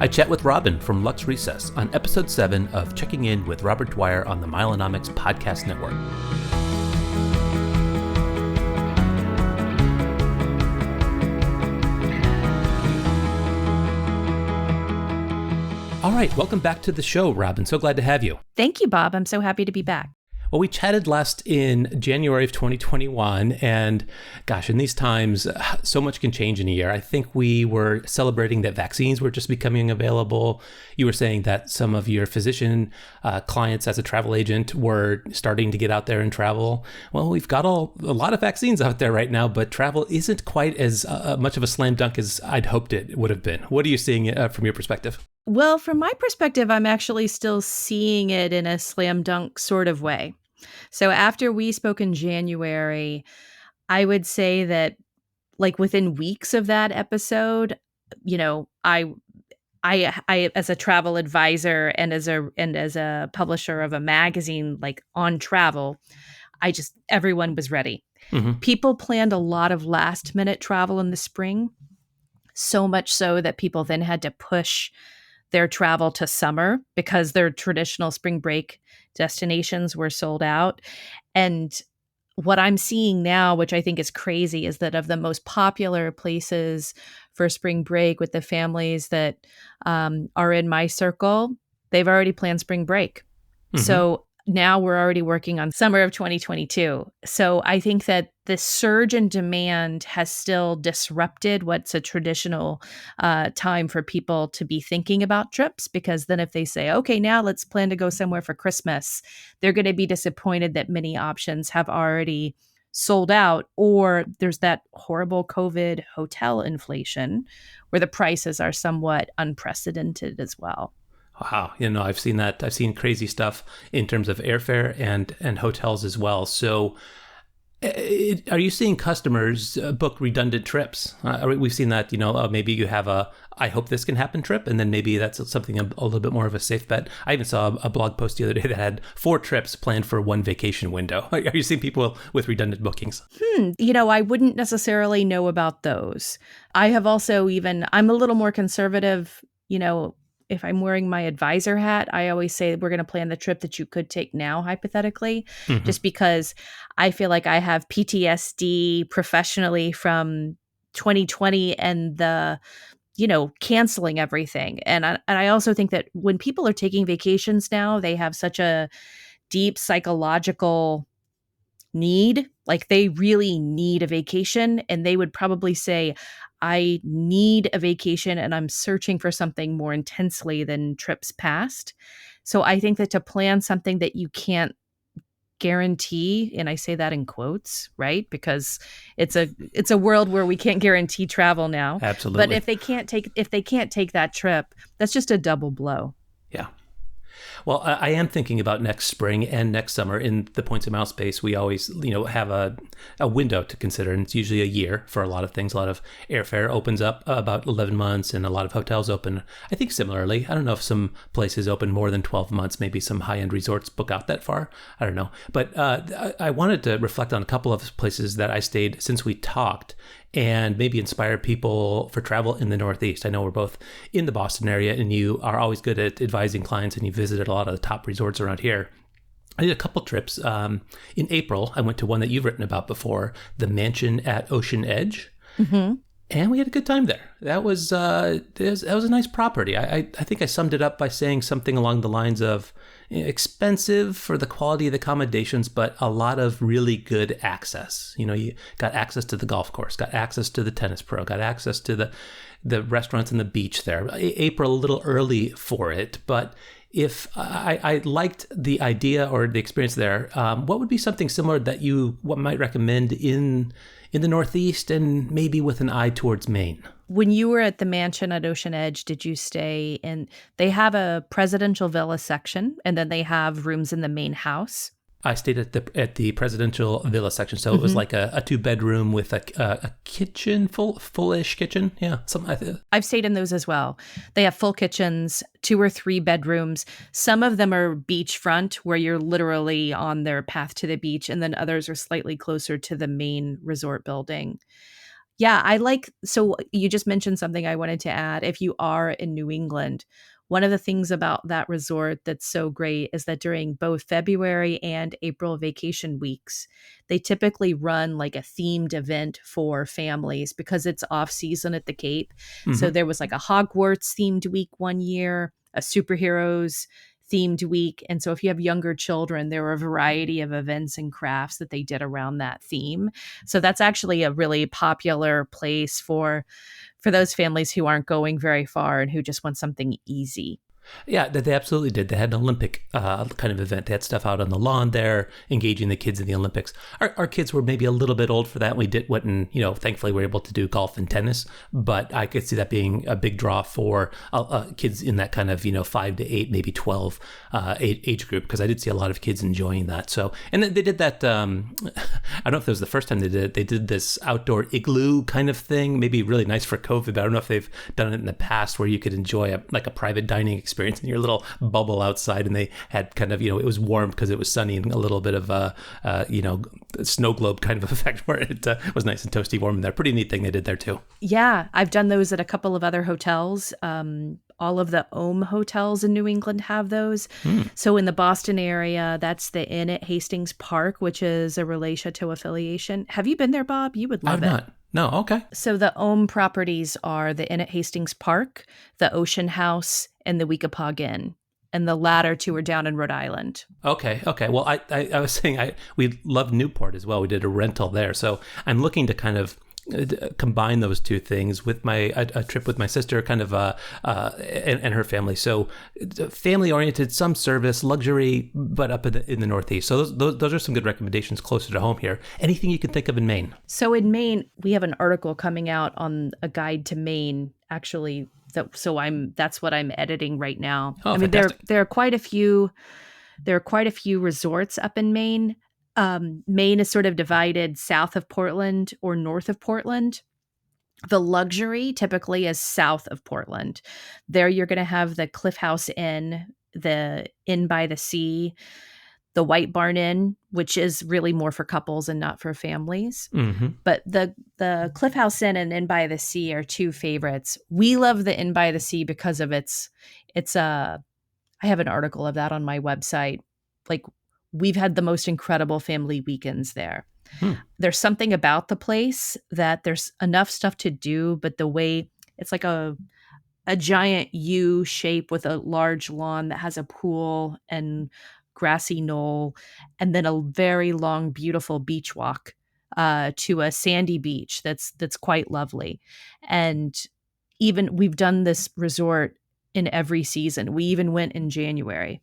I chat with Robin from Luxe Recess on episode 7 of Checking In with Robert Dwyer on the Milenomics Podcast Network. All right, welcome back to the show, Robin. So glad to have you. Thank you, Bob. I'm so happy to be back. Well, we chatted last in January of 2021, and gosh, in these times, so much can change in a year. I think we were celebrating that vaccines were just becoming available. You were saying that some of your physician clients as a travel agent were starting to get out there and travel. Well, we've got a lot of vaccines out there right now, but travel isn't quite as much of a slam dunk as I'd hoped it would have been. What are you seeing from your perspective? Well, from my perspective, I'm actually still seeing it in a slam dunk sort of way. So after we spoke in January, I would say that like within weeks of that episode, you know, I as a travel advisor and as a publisher of a magazine like on travel, everyone was ready. Mm-hmm. People planned a lot of last minute travel in the spring, so much so that people then had to push their travel to summer because their traditional spring break destinations were sold out. And what I'm seeing now, which I think is crazy, is that of the most popular places for spring break with the families that are in my circle, they've already planned spring break. Mm-hmm. So now we're already working on summer of 2022. So I think that the surge in demand has still disrupted what's a traditional time for people to be thinking about trips, because then if they say, okay, now let's plan to go somewhere for Christmas, they're going to be disappointed that many options have already sold out, or there's that horrible COVID hotel inflation where the prices are somewhat unprecedented as well. Wow. I've seen that. I've seen crazy stuff in terms of airfare and hotels as well. So are you seeing customers book redundant trips? We've seen that, maybe you have I hope this can happen trip, and then maybe that's something a little bit more of a safe bet. I even saw a blog post the other day that had 4 trips planned for one vacation window. Are you seeing people with redundant bookings? I wouldn't necessarily know about those. I have also I'm a little more conservative, if I'm wearing my advisor hat, I always say we're going to plan the trip that you could take now, hypothetically, just because I feel like I have PTSD professionally from 2020 and the, canceling everything. And I also think that when people are taking vacations now, they have such a deep psychological need, like they really need a vacation, and they would probably say, I need a vacation and I'm searching for something more intensely than trips past. So I think that to plan something that you can't guarantee, and I say that in quotes, right? Because it's a world where we can't guarantee travel now. Absolutely. But if they can't take that trip, that's just a double blow. Yeah. Well, I am thinking about next spring and next summer. In the Points of Mile space, we always, have a window to consider, and it's usually a year for a lot of things. A lot of airfare opens up about 11 months, and a lot of hotels open, I think, similarly. I don't know if some places open more than 12 months. Maybe some high-end resorts book out that far. I don't know. But I wanted to reflect on a couple of places that I stayed since we talked, and maybe inspire people for travel in the Northeast. I know we're both in the Boston area, and you are always good at advising clients, and you visited a lot of the top resorts around here. I did a couple trips. In April, I went to one that you've written about before, the Mansion at Ocean Edge. Mm-hmm. And we had a good time there. That was a nice property. I think I summed it up by saying something along the lines of expensive for the quality of the accommodations, but a lot of really good access. You got access to the golf course, got access to the tennis pro, got access to the restaurants and the beach there. April, a little early for it, but if I liked the idea or the experience there, what would be something similar that you might recommend in the Northeast and maybe with an eye towards Maine? When you were at the Mansion at Ocean Edge, did you stay in, they have a presidential villa section, and then they have rooms in the main house? I stayed at the presidential villa section, so it was like a 2-bedroom with a kitchen, full-ish kitchen. Yeah, something like that. I've stayed in those as well. They have full kitchens, 2 or 3 bedrooms. Some of them are beachfront, where you're literally on their path to the beach, and then others are slightly closer to the main resort building. Yeah, so you just mentioned something I wanted to add. If you are in New England, one of the things about that resort that's so great is that during both February and April vacation weeks, they typically run like a themed event for families because it's off season at the Cape. So Hmm. there was like a Hogwarts themed week one year, a superheroes themed week. And so if you have younger children, there were a variety of events and crafts that they did around that theme. So that's actually a really popular place for those families who aren't going very far and who just want something easy. Yeah, they absolutely did. They had an Olympic kind of event. They had stuff out on the lawn there, engaging the kids in the Olympics. Our kids were maybe a little bit old for that. We went and, thankfully we were able to do golf and tennis. But I could see that being a big draw for kids in that kind of, 5 to 8, maybe 12 age group, because I did see a lot of kids enjoying that. So, and then they did that, I don't know if it was the first time they did it. They did this outdoor igloo kind of thing, maybe really nice for COVID, but I don't know if they've done it in the past where you could enjoy a private dining experience in your little bubble outside, and they had kind of, it was warm because it was sunny and a little bit of a snow globe kind of effect where it was nice and toasty warm in there. Pretty neat thing they did there too. Yeah, I've done those at a couple of other hotels. All of the Ohm hotels in New England have those. So in the Boston area, that's the Inn at Hastings Park, which is a Relais Chateau affiliation. Have you been there, Bob? You would love I've not. No, okay. So the Ohm properties are the Inn at Hastings Park, the Ocean House, and the Weekapaug Inn. And the latter two are down in Rhode Island. Okay. Well, I was saying we loved Newport as well. We did a rental there. So I'm looking to kind of combine those two things with a trip with my sister, kind of and her family. So family oriented, some service, luxury, but up in the Northeast. So those are some good recommendations closer to home here. Anything you can think of in Maine? So in Maine, we have an article coming out on a guide to Maine, actually. That's what I'm editing right now. Oh, I mean, fantastic. there are quite a few resorts up in Maine. Maine is sort of divided south of Portland or north of Portland. The luxury typically is south of Portland. There you're going to have the Cliff House Inn, the Inn by the Sea, the White Barn Inn, which is really more for couples and not for families. Mm-hmm. But the Cliff House Inn and Inn by the Sea are two favorites. We love the Inn by the Sea because of its I have an article of that on my website. Like, we've had the most incredible family weekends there. There's something about the place that there's enough stuff to do, but the way it's like a giant U shape with a large lawn that has a pool and grassy knoll, and then a very long, beautiful beach walk to a sandy beach that's quite lovely. And even we've done this resort in every season. We even went in January.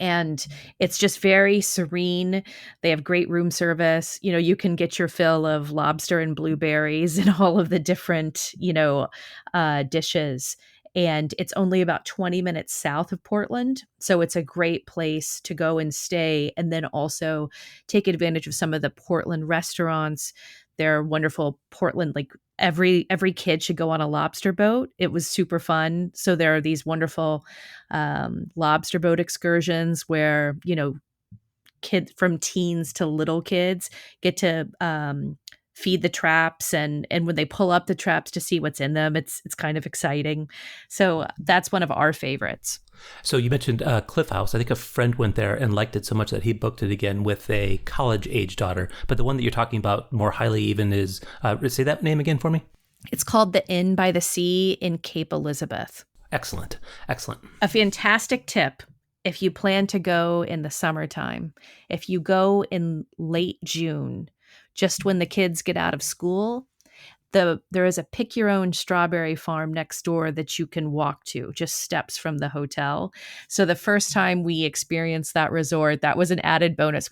And it's just very serene. They have great room service. You can get your fill of lobster and blueberries and all of the different, dishes. And it's only about 20 minutes south of Portland. So it's a great place to go and stay, and then also take advantage of some of the Portland restaurants. They're wonderful Portland, like every kid should go on a lobster boat. It was super fun. So there are these wonderful lobster boat excursions where, kids from teens to little kids get to feed the traps, and when they pull up the traps to see what's in them, it's kind of exciting. So that's one of our favorites. So you mentioned Cliff House. I think a friend went there and liked it so much that he booked it again with a college-age daughter. But the one that you're talking about more highly even is, say that name again for me? It's called the Inn by the Sea in Cape Elizabeth. Excellent. A fantastic tip if you plan to go in the summertime. If you go in late June, just when the kids get out of school, there is a pick your own strawberry farm next door that you can walk to, just steps from the hotel. So the first time we experienced that resort, that was an added bonus.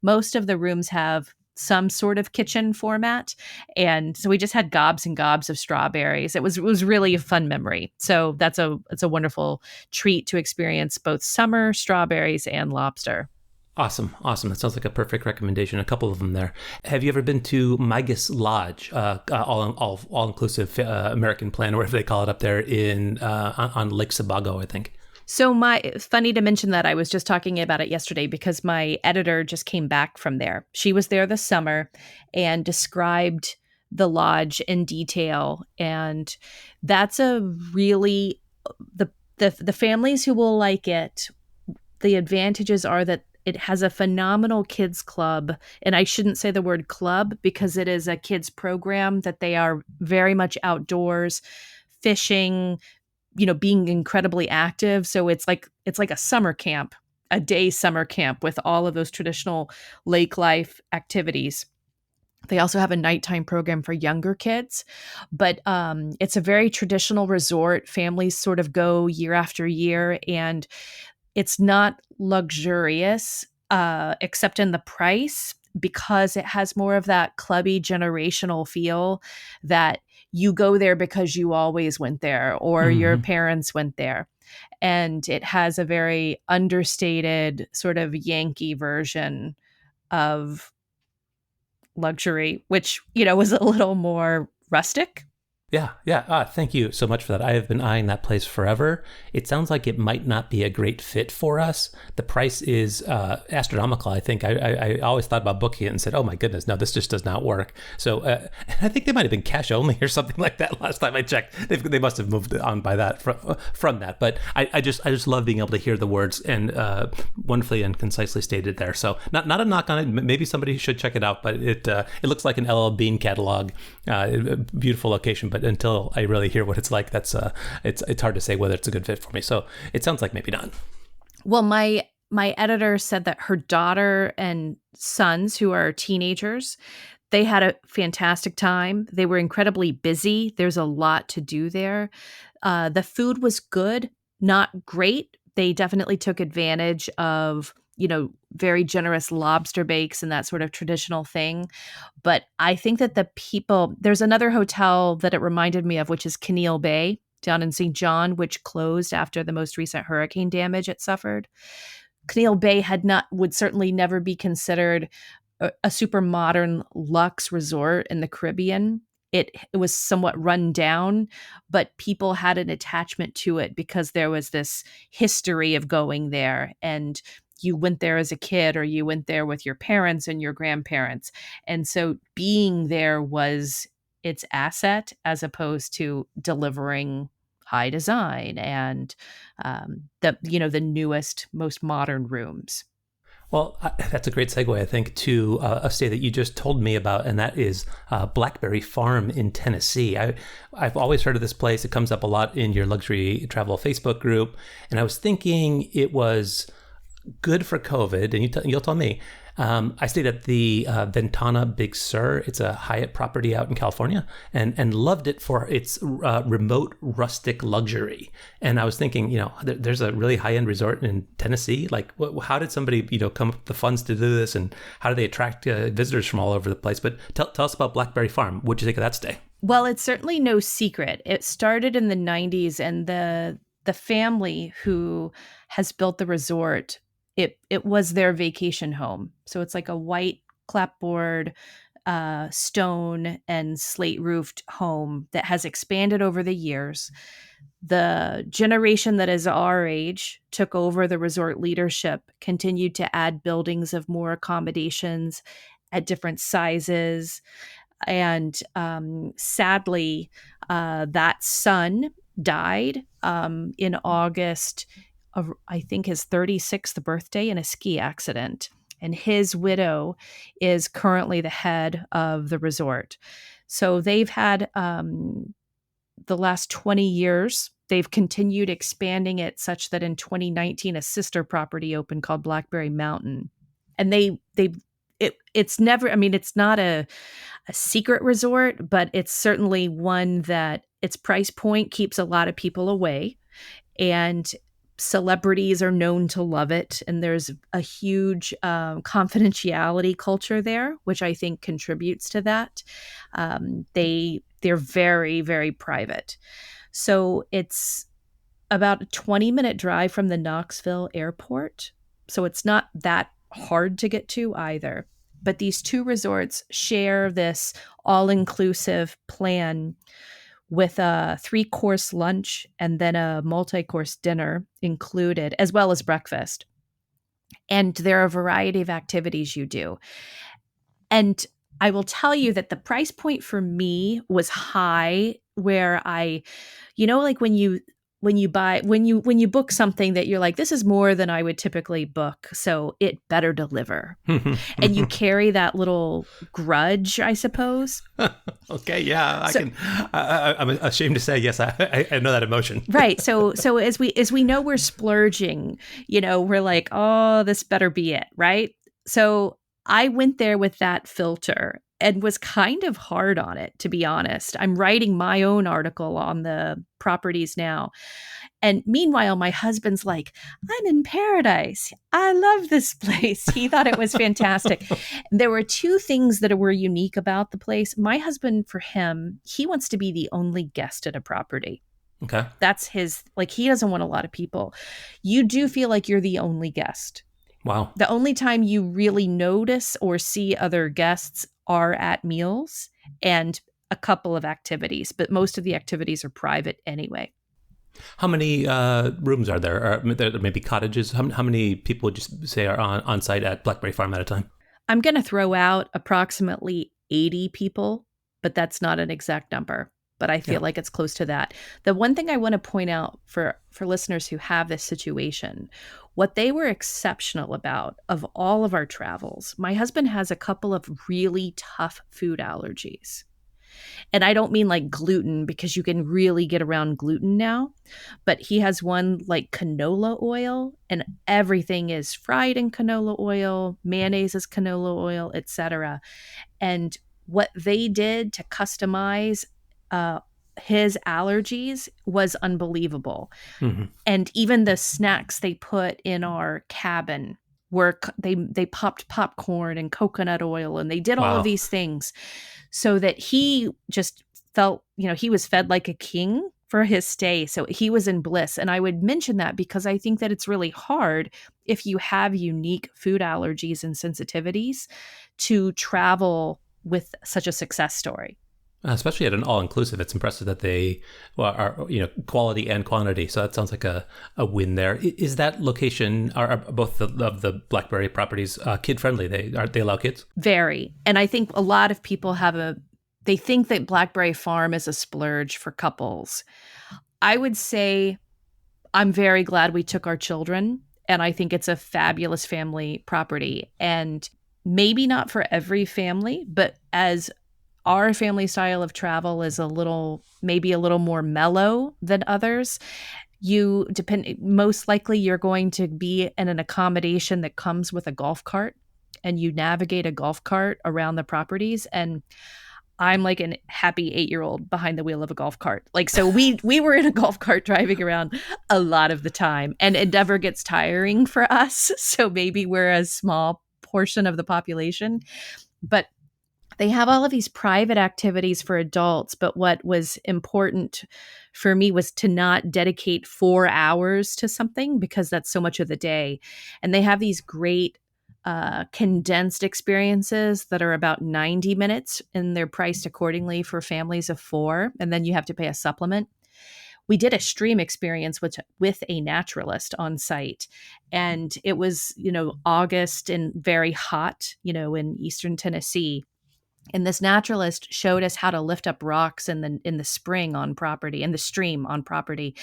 Most of the rooms have some sort of kitchen format, and so we just had gobs and gobs of strawberries. It was really a fun memory. So it's a wonderful treat to experience both summer strawberries and lobster. Awesome. That sounds like a perfect recommendation. A couple of them there. Have you ever been to Migas Lodge, all inclusive American plan, or whatever they call it up there on Lake Sebago, I think? So funny to mention that. I was just talking about it yesterday because my editor just came back from there. She was there this summer and described the lodge in detail. And that's a really the families who will like it. The advantages are that it has a phenomenal kids club. And I shouldn't say the word club because it is a kids program, that they are very much outdoors, fishing, being incredibly active. So it's like a summer camp, a day summer camp with all of those traditional lake life activities. They also have a nighttime program for younger kids, but it's a very traditional resort. Families sort of go year after year, and it's not luxurious, except in the price, because it has more of that clubby generational feel, that you go there because you always went there or your Hmm. parents went there. And it has a very understated sort of Yankee version of luxury, which, was a little more rustic. Yeah, yeah. Thank you so much for that. I have been eyeing that place forever. It sounds like it might not be a great fit for us. The price is astronomical. I think I always thought about booking it and said, "Oh my goodness, no, this just does not work." So I think they might have been cash only or something like that last time I checked. They must have moved on by that from that. But I just love being able to hear the words and wonderfully and concisely stated there. So not a knock on it. Maybe somebody should check it out. But it looks like an LL Bean catalog. Beautiful location, but until I really hear what it's like, it's hard to say whether it's a good fit for me. So it sounds like maybe not. Well, my editor said that her daughter and sons, who are teenagers, they had a fantastic time. They were incredibly busy. There's a lot to do there. The food was good, not great. They definitely took advantage of, very generous lobster bakes and that sort of traditional thing. But I think that there's another hotel that it reminded me of, which is Keneal Bay down in St. John, which closed after the most recent hurricane damage it suffered. Keneal Bay would certainly never be considered a super modern luxe resort in the Caribbean. It was somewhat run down, but people had an attachment to it because there was this history of going there, and you went there as a kid or you went there with your parents and your grandparents. And so being there was its asset, as opposed to delivering high design and the newest, most modern rooms. Well, that's a great segue, I think, to a state that you just told me about, and that is Blackberry Farm in Tennessee. I've always heard of this place. It comes up a lot in your luxury travel Facebook group, and I was thinking it was good for COVID, and you'll tell me. I stayed at the Ventana Big Sur. It's a Hyatt property out in California, and loved it for its remote rustic luxury. And I was thinking, there's a really high end resort in Tennessee. Like, how did somebody come up with the funds to do this, and how do they attract visitors from all over the place? But tell us about Blackberry Farm. What'd you think of that stay? Well, it's certainly no secret. It started in the 90s, and the family who has built the resort, it was their vacation home. So it's like a white clapboard, stone and slate roofed home that has expanded over the years. The generation that is our age took over the resort leadership, continued to add buildings of more accommodations at different sizes. And sadly, that son died in August of, I think, his 36th birthday in a ski accident. And his widow is currently the head of the resort. So they've had the last 20 years, they've continued expanding it, such that in 2019, a sister property opened called Blackberry Mountain. And it's never, I mean, it's not a secret resort, but it's certainly one that its price point keeps a lot of people away. And celebrities are known to love it. And there's a huge confidentiality culture there, which I think contributes to that. They're very, very private. So it's about a 20-minute drive from the Knoxville airport. So it's not that hard to get to either. But these two resorts share this all-inclusive plan with a 3-course lunch and then a multi-course dinner included, as well as breakfast. And there are a variety of activities you do. And I will tell you that the price point for me was high, where like when you book something that you're like, this is more than I would typically book, so it better deliver. And you carry that little grudge, I suppose. Okay, yeah, So I'm ashamed to say, yes, I know that emotion. right. So as we know we're splurging, we're like, oh, this better be it, right? So I went there with that filter and was kind of hard on it, to be honest. I'm writing my own article on the properties now. And meanwhile, my husband's like, I'm in paradise. I love this place. He thought it was fantastic. There were two things that were unique about the place. My husband, for him, he wants to be the only guest at a property. Okay. That's his, like, he doesn't want a lot of people. You do feel like you're the only guest. Wow. The only time you really notice or see other guests are at meals and a couple of activities, but most of the activities are private anyway. How many rooms are there? Or maybe cottages? How many people would you say are on site at Blackberry Farm at a time? I'm going to throw out approximately 80 people, but that's not an exact number. But I feel like it's close to that. The one thing I want to point out for listeners who have this situation, what they were exceptional about of all of our travels, my husband has a couple of really tough food allergies. And I don't mean like gluten, because you can really get around gluten now, but he has one like canola oil, and everything is fried in canola oil, mayonnaise is canola oil, etc. And what they did to customize his allergies was unbelievable. Mm-hmm. And even the snacks they put in our cabin were they popped popcorn and coconut oil, and they did all of these things so that he just felt, he was fed like a king for his stay. So he was in bliss. And I would mention that because I think that it's really hard if you have unique food allergies and sensitivities to travel with such a success story. Especially at an all-inclusive, it's impressive that they are, quality and quantity. So that sounds like a win there. Is that location, are both of the Blackberry properties kid-friendly? They allow kids? Very. And I think a lot of people they think that Blackberry Farm is a splurge for couples. I would say I'm very glad we took our children, and I think it's a fabulous family property. And maybe not for every family, but as our family style of travel is maybe a little more mellow than others, most likely you're going to be in an accommodation that comes with a golf cart, and you navigate a golf cart around the properties. And I'm like a happy 8-year-old behind the wheel of a golf cart. Like, so we were in a golf cart driving around a lot of the time, and it never gets tiring for us. So maybe we're a small portion of the population, but they have all of these private activities for adults. But what was important for me was to not dedicate 4 hours to something, because that's so much of the day. And they have these great condensed experiences that are about 90 minutes, and they're priced accordingly for families of 4. And then you have to pay a supplement. We did a stream experience with a naturalist on site, and it was, August and very hot, in Eastern Tennessee. And this naturalist showed us how to lift up rocks in the spring on property, in the stream on property,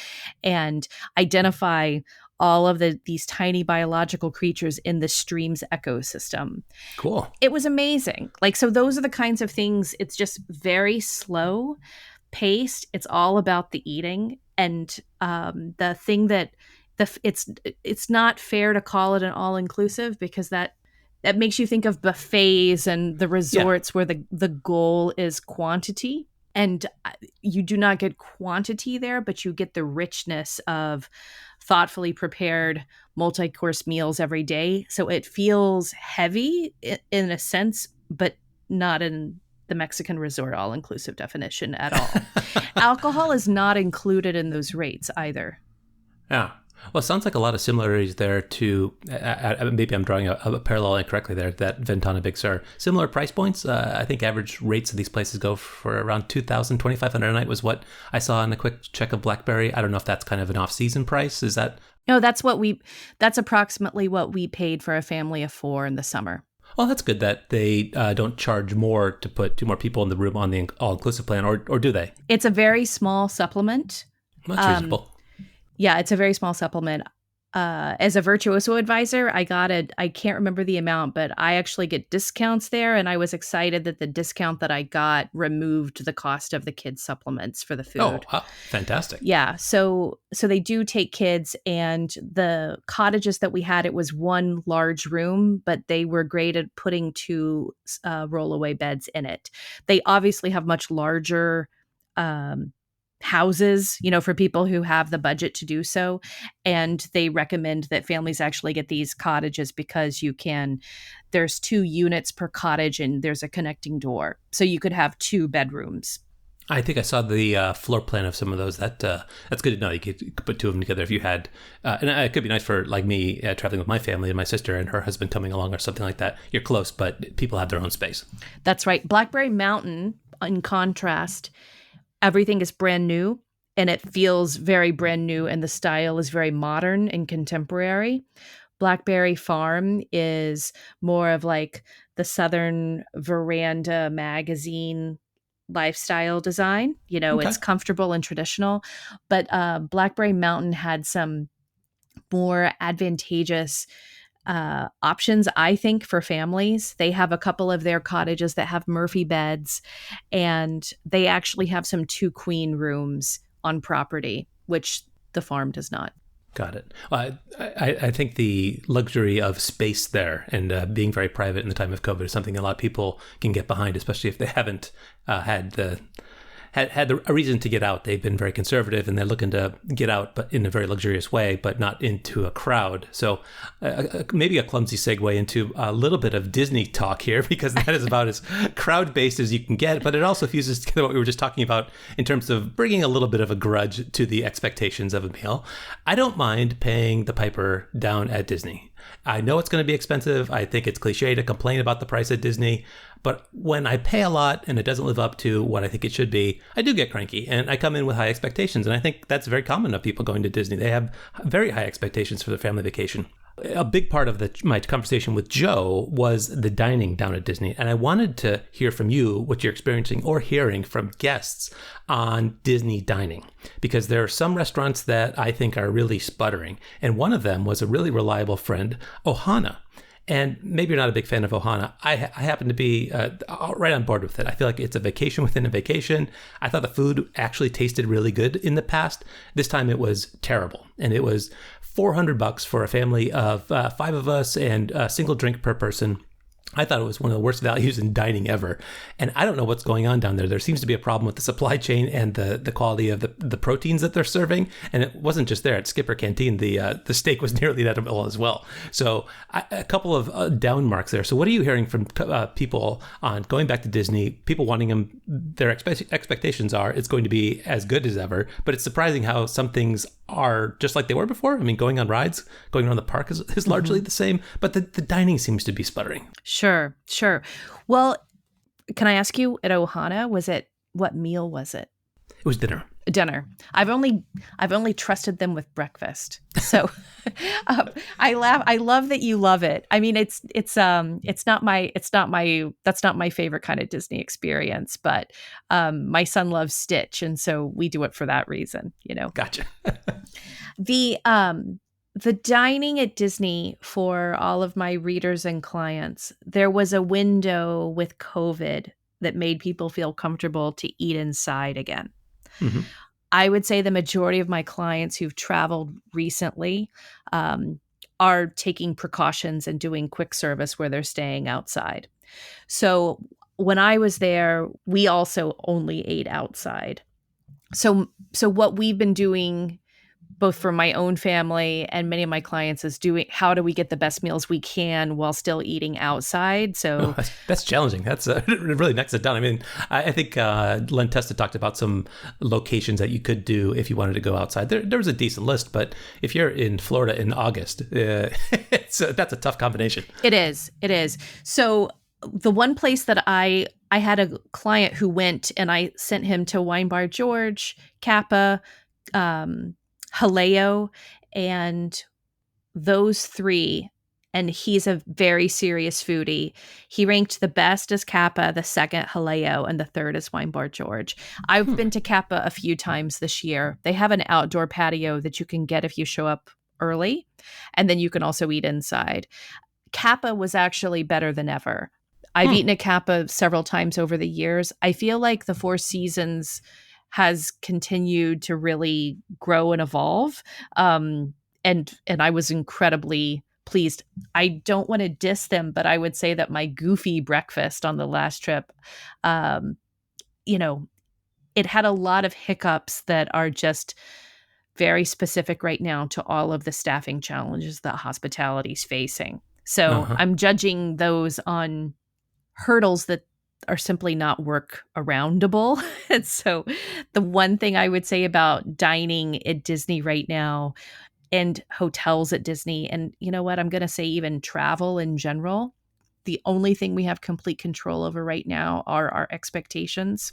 and identify all of these tiny biological creatures in the stream's ecosystem. Cool. It was amazing. Like, so those are the kinds of things. It's just very slow paced. It's all about the eating. And the thing that it's not fair to call it an all-inclusive, because that makes you think of buffets and the resorts where the goal is quantity. And you do not get quantity there, but you get the richness of thoughtfully prepared multi-course meals every day. So it feels heavy in a sense, but not in the Mexican resort all-inclusive definition at all. Alcohol is not included in those rates either. Yeah. Well, it sounds like a lot of similarities there to, maybe I'm drawing a parallel incorrectly there, that Ventana Big Sur. Similar price points. I think average rates of these places go for around $2,000, $2,500 a night was what I saw in a quick check of Blackberry. I don't know if that's kind of an off-season price. Is that? No, that's approximately what we paid for a family of 4 in the summer. Well, that's good that they don't charge more to put two more people in the room on the all-inclusive plan, or do they? It's a very small supplement. That's Um, reasonable. yeah, it's a very small supplement. As a Virtuoso advisor, I can't remember the amount, but I actually get discounts there. And I was excited that the discount that I got removed the cost of the kids' supplements for the Oh, food. wow, fantastic. Yeah, so they do take kids, and the cottages that we had, it was one large room, but they were great at putting two rollaway beds in it. They obviously have much larger um, houses, for people who have the budget to do so, and they recommend that families actually get these cottages because there's 2 units per cottage, and there's a connecting door, so you could have 2 bedrooms. I think I saw the floor plan of some of those. That's good to know. You could put two of them together if you had, and it could be nice for like me traveling with my family and my sister and her husband coming along or something like that. You're close, but people have their own space. That's right. Blackberry Mountain, in contrast, everything is brand new, and it feels very brand new, and the style is very modern and contemporary. Blackberry Farm is more of like the Southern Veranda magazine lifestyle design. Okay. It's comfortable and traditional, but Blackberry Mountain had some more advantageous options, I think, for families. They have a couple of their cottages that have Murphy beds, and they actually have some 2 queen rooms on property, which the farm does not. Got it. I think the luxury of space there and being very private in the time of COVID is something a lot of people can get behind, especially if they haven't had a reason to get out. They've been very conservative and they're looking to get out, but in a very luxurious way, but not into a crowd. So maybe a clumsy segue into a little bit of Disney talk here, because that is about as crowd-based as you can get, but it also fuses together what we were just talking about in terms of bringing a little bit of a grudge to the expectations of a meal. I don't mind paying the piper down at Disney. I know it's going to be expensive. I think it's cliche to complain about the price at Disney. But when I pay a lot and it doesn't live up to what I think it should be, I do get cranky and I come in with high expectations. And I think that's very common of people going to Disney. They have very high expectations for their family vacation. A big part of my conversation with Joe was the dining down at Disney. And I wanted to hear from you what you're experiencing or hearing from guests on Disney dining, because there are some restaurants that I think are really sputtering. And one of them was a really reliable friend, Ohana. And maybe you're not a big fan of Ohana. I happen to be right on board with it. I feel like it's a vacation within a vacation. I thought the food actually tasted really good in the past. This time it was terrible. And it was $400 for a family of 5 of us and a single drink per person. I thought it was one of the worst values in dining ever. And I don't know what's going on down there. There seems to be a problem with the supply chain and the quality of the proteins that they're serving. And it wasn't just there. At Skipper Canteen, the steak was nearly edible as well. So a couple of down marks there. So what are you hearing from people on going back to Disney, people wanting them, their expectations are it's going to be as good as ever. But it's surprising how some things are just like they were before. I mean, going on rides, going around the park is largely the same, but the dining seems to be sputtering. Sure. Well, can I ask you, at Ohana, what meal was it? It was dinner. Dinner. I've only trusted them with breakfast. So I laugh. I love that you love it. I mean, that's not my favorite kind of Disney experience, but my son loves Stitch, and so we do it for that reason, Gotcha. The dining at Disney, for all of my readers and clients, there was a window with COVID that made people feel comfortable to eat inside again. Mm-hmm. I would say the majority of my clients who've traveled recently are taking precautions and doing quick service where they're staying outside. So when I was there, we also only ate outside. So what we've been doing, both for my own family and many of my clients, is how do we get the best meals we can while still eating outside? So that's challenging. That's really knocks it down. I mean, I think Len Testa talked about some locations that you could do if you wanted to go outside. There was a decent list, but if you're in Florida in August, that's a tough combination. It is. So the one place that I had a client who went, and I sent him to Wine Bar George, Kappa, Haleo, and those 3, and he's a very serious foodie. He ranked the best as Kappa, the second Haleo, and the third as Wine Bar George. I've been to Kappa a few times this year. They have an outdoor patio that you can get if you show up early, and then you can also eat inside. Kappa was actually better than ever. I've eaten at Kappa several times over the years. I feel like the Four Seasons has continued to really grow and evolve. And I was incredibly pleased. I don't want to diss them, but I would say that my goofy breakfast on the last trip, um, you know, it had a lot of hiccups that are just very specific right now to all of the staffing challenges that hospitality is facing. So Uh-huh. I'm judging those on hurdles that are simply not work aroundable. And so the one thing I would say about dining at Disney right now and hotels at Disney, and you know what, I'm going to say even travel in general, the only thing we have complete control over right now are our expectations.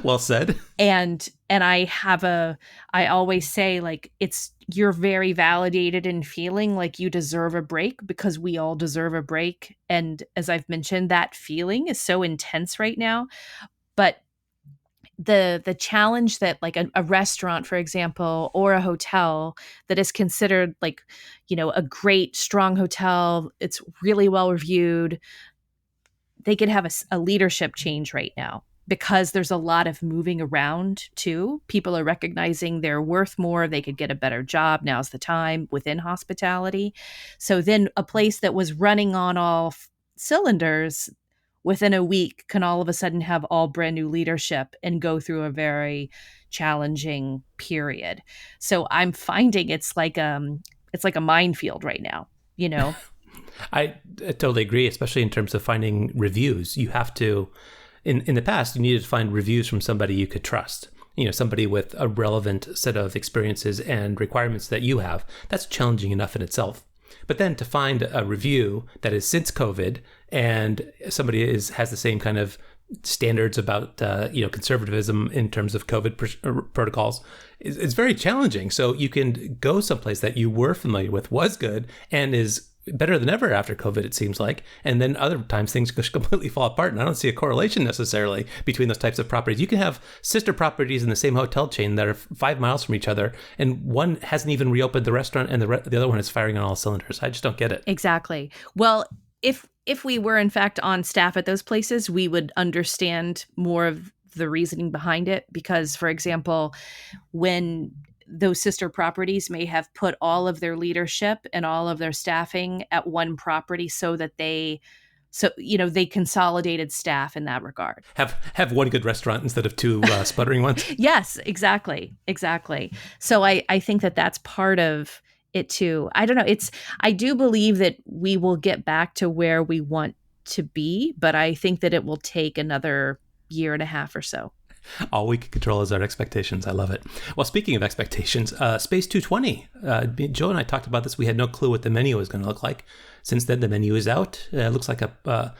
Well said. And I always say, like, it's, you're very validated in feeling like you deserve a break, because we all deserve a break. And as I've mentioned, that feeling is so intense right now. But the challenge that, like, a restaurant, for example, or a hotel that is considered, like, a great strong hotel, it's really well reviewed, they could have a leadership change right now, because there's a lot of moving around too. People are recognizing they're worth more. They could get a better job. Now's the time within hospitality. So then a place that was running on all cylinders within a week can all of a sudden have all brand new leadership and go through a very challenging period. So I'm finding it's like a minefield right now, you know. I totally agree, especially in terms of finding reviews. You have to, in the past, you needed to find reviews from somebody you could trust. Somebody with a relevant set of experiences and requirements that you have. That's challenging enough in itself. But then to find a review that is since COVID and somebody has the same kind of standards about conservatism in terms of COVID protocols is very challenging. So you can go someplace that you were familiar with, was good, and is better than ever after COVID, it seems like. And then other times things just completely fall apart. And I don't see a correlation necessarily between those types of properties. You can have sister properties in the same hotel chain that are 5 miles from each other, and one hasn't even reopened the restaurant, and the other one is firing on all cylinders. I just don't get it. Exactly. Well, if we were in fact on staff at those places, we would understand more of the reasoning behind it. Because, for example, when those sister properties may have put all of their leadership and all of their staffing at one property so that they consolidated staff in that regard. Have one good restaurant instead of two sputtering ones. Yes, exactly. So I think that that's part of it too. I don't know. I do believe that we will get back to where we want to be, but I think that it will take another year and a half or so. All we can control is our expectations. I love it. Well, speaking of expectations, Space 220. Joe and I talked about this. We had no clue what the menu was going to look like. Since then, the menu is out. It looks like a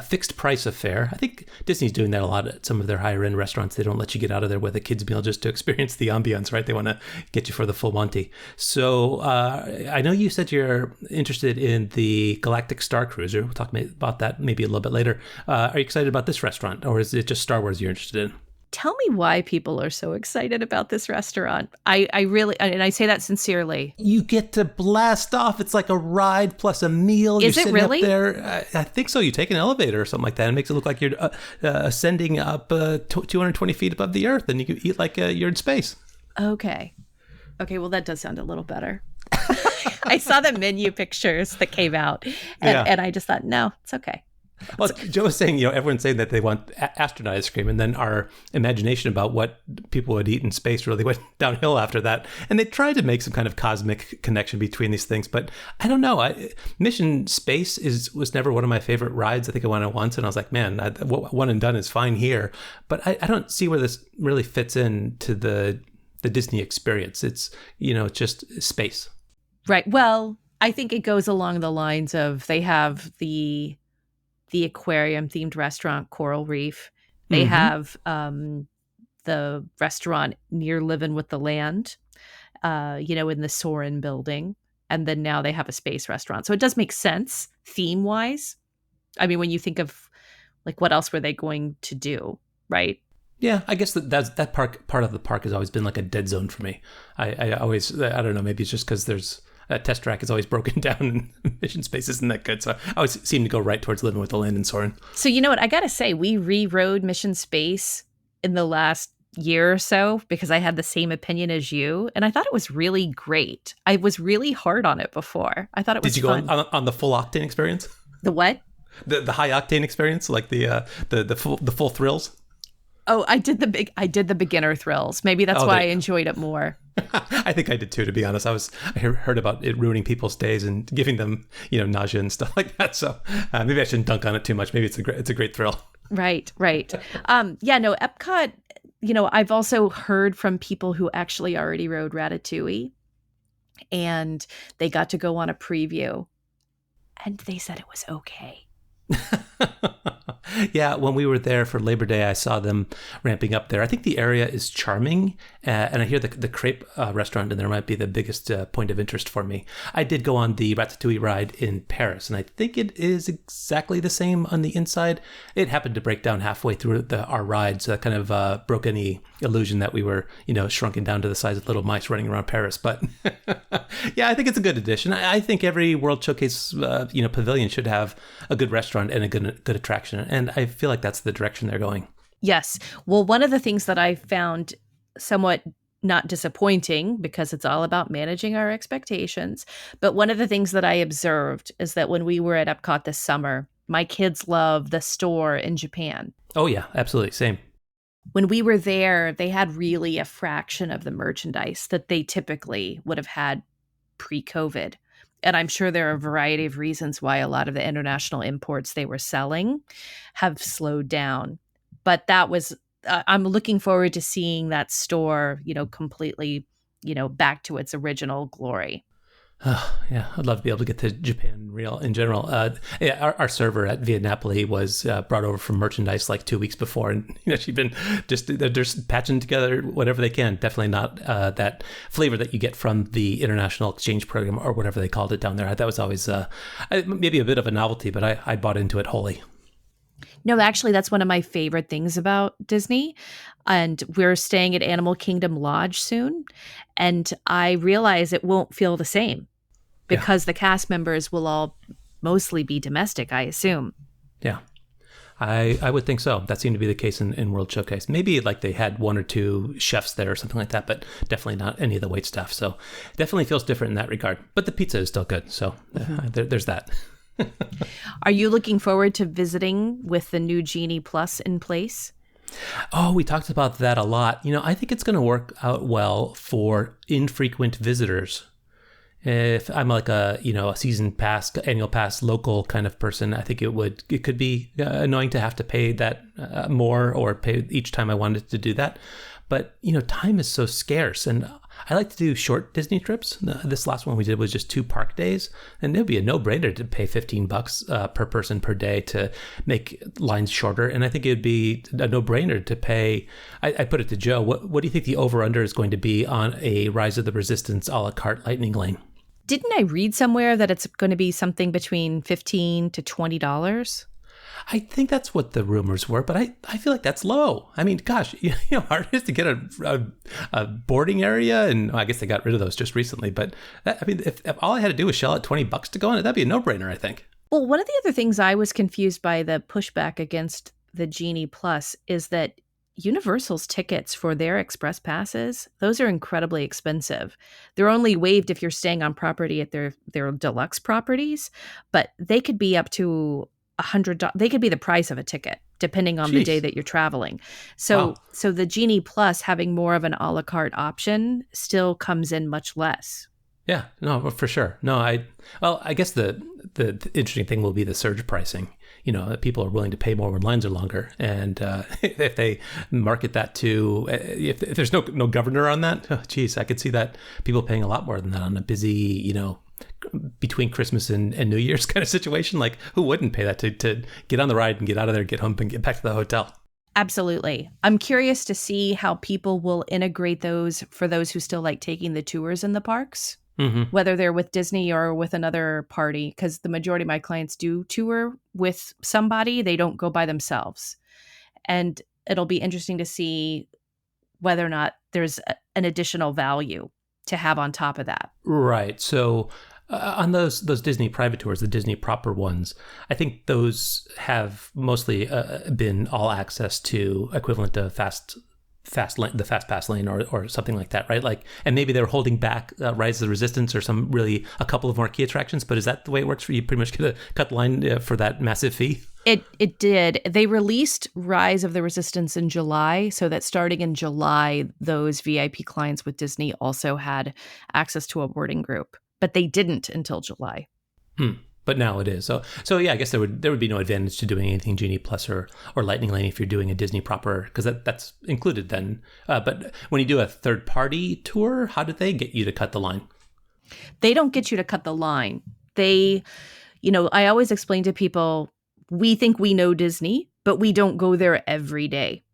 fixed price affair. I think Disney's doing that a lot at some of their higher end restaurants. They don't let you get out of there with a kid's meal just to experience the ambiance, right? They want to get you for the full Monty. So I know you said you're interested in the Galactic Star Cruiser. We'll talk about that maybe a little bit later. Are you excited about this restaurant, or is it just Star Wars you're interested in? Tell me why people are so excited about this restaurant. I really, and I say that sincerely. You get to blast off. It's like a ride plus a meal. Is it really? Up there. I think so. You take an elevator or something like that. It makes it look like you're ascending up 220 feet above the earth, and you can eat like you're in space. Okay. Well, that does sound a little better. I saw the menu pictures that came out, and I just thought, no, it's okay. Well, Joe was saying, everyone's saying that they want astronaut ice cream, and then our imagination about what people would eat in space really went downhill after that. And they tried to make some kind of cosmic connection between these things, but I don't know. Mission Space was never one of my favorite rides. I think I went on once, and I was like, man, one and done is fine here. But I don't see where this really fits into the Disney experience. It's just space. Right. Well, I think it goes along the lines of they have the aquarium themed restaurant Coral Reef. They have the restaurant near Living with the Land, in the Soarin' building. and then now they have a space restaurant. So it does make sense theme wise. I mean, when you think of like what else were they going to do, right? Yeah, I guess that part of the park has always been like a dead zone for me. I always, I don't know, maybe it's just because there's a test track is always broken down and Mission Space isn't that good. So I always seem to go right towards Living with the Land and Soarin'. So you know what? I got to say, we rewrote Mission Space in the last year or so because I had the same opinion as you. And I thought it was really great. I was really hard on it before. I thought it was fun. Did you go on the full octane experience? The what? The high octane experience, like the full thrills? Oh, I did the beginner thrills. Maybe that's why I enjoyed it more. I think I did too, to be honest. I heard about it ruining people's days and giving them, nausea and stuff like that. So maybe I shouldn't dunk on it too much. Maybe it's a great thrill. Right. Yeah, no, Epcot, I've also heard from people who actually already rode Ratatouille and they got to go on a preview and they said it was okay. Yeah, when we were there for Labor Day, I saw them ramping up there. I think the area is charming, and I hear the crepe restaurant in there might be the biggest point of interest for me. I did go on the Ratatouille ride in Paris, and I think it is exactly the same on the inside. It happened to break down halfway through our ride, so that kind of broke any illusion that we were, shrunken down to the size of little mice running around Paris. But yeah, I think it's a good addition. I think every World Showcase, pavilion should have a good restaurant and a good attraction. And I feel like that's the direction they're going. Yes. Well, one of the things that I found somewhat not disappointing, because it's all about managing our expectations, but one of the things that I observed is that when we were at Epcot this summer, my kids love the store in Japan. Oh, yeah, absolutely. Same. When we were there, they had really a fraction of the merchandise that they typically would have had pre-COVID. And I'm sure there are a variety of reasons why a lot of the international imports they were selling have slowed down. But that was, I'm looking forward to seeing that store, completely, back to its original glory. Oh, yeah, I'd love to be able to get to Japan real in general. Our server at Via Napoli was brought over from merchandise like 2 weeks before, and she'd been they're just patching together whatever they can. Definitely not that flavor that you get from the international exchange program or whatever they called it down there. That was always maybe a bit of a novelty, but I bought into it wholly. No, actually, that's one of my favorite things about Disney. And we're staying at Animal Kingdom Lodge soon. And I realize it won't feel the same because the cast members will all mostly be domestic, I assume. Yeah, I would think so. That seemed to be the case in World Showcase. Maybe like they had one or two chefs there or something like that, but definitely not any of the wait staff. So definitely feels different in that regard. But the pizza is still good. So there's that. Are you looking forward to visiting with the new Genie Plus in place? Oh, we talked about that a lot. I think it's going to work out well for infrequent visitors. If I'm like a season pass, annual pass, local kind of person, I think it could be annoying to have to pay that more or pay each time I wanted to do that. But, time is so scarce, and I like to do short Disney trips. This last one we did was just 2 park days, and it would be a no-brainer to pay $15 per person per day to make lines shorter. And I think it would be a no-brainer to pay. I put it to Joe. What do you think the over/under is going to be on a Rise of the Resistance a la carte Lightning Lane? Didn't I read somewhere that it's going to be something between $15 to $20? I think that's what the rumors were, but I feel like that's low. I mean, gosh, hard it is to get a boarding area, and I guess they got rid of those just recently. But if all I had to do was shell out $20 to go on it, that'd be a no-brainer, I think. Well, one of the other things I was confused by the pushback against the Genie Plus is that Universal's tickets for their express passes, those are incredibly expensive. They're only waived if you're staying on property at their deluxe properties, but they could be up to $100. They could be the price of a ticket depending on the day that you're traveling. So the Genie Plus having more of an a la carte option still comes in much less. Yeah, no, for sure. No, I guess the interesting thing will be the surge pricing. People are willing to pay more when lines are longer, and if they market that to, if there's no governor on that, I could see that people paying a lot more than that on a busy, between Christmas and New Year's kind of situation. Like, who wouldn't pay that to get on the ride and get out of there, get home, and get back to the hotel? Absolutely. I'm curious to see how people will integrate those for those who still like taking the tours in the parks. whether they're with Disney or with another party, because the majority of my clients do tour with somebody. They don't go by themselves. And it'll be interesting to see whether or not there's an additional value to have on top of that. Right. So on those Disney private tours, the Disney proper ones, I think those have mostly been all access to equivalent to the fast pass lane or something like that, right? Like, and maybe they're holding back Rise of the Resistance or a couple of marquee attractions. But is that the way it works for you? Pretty much get to cut the line for that massive fee? It did. They released Rise of the Resistance in July, so that starting in July, those VIP clients with Disney also had access to a boarding group, but they didn't until July. But now it is. So yeah, I guess there would be no advantage to doing anything Genie Plus or Lightning Lane if you're doing a Disney proper, because that's included then. But when you do a third party tour, how do they get you to cut the line? They don't get you to cut the line. I always explain to people, we think we know Disney, but we don't go there every day.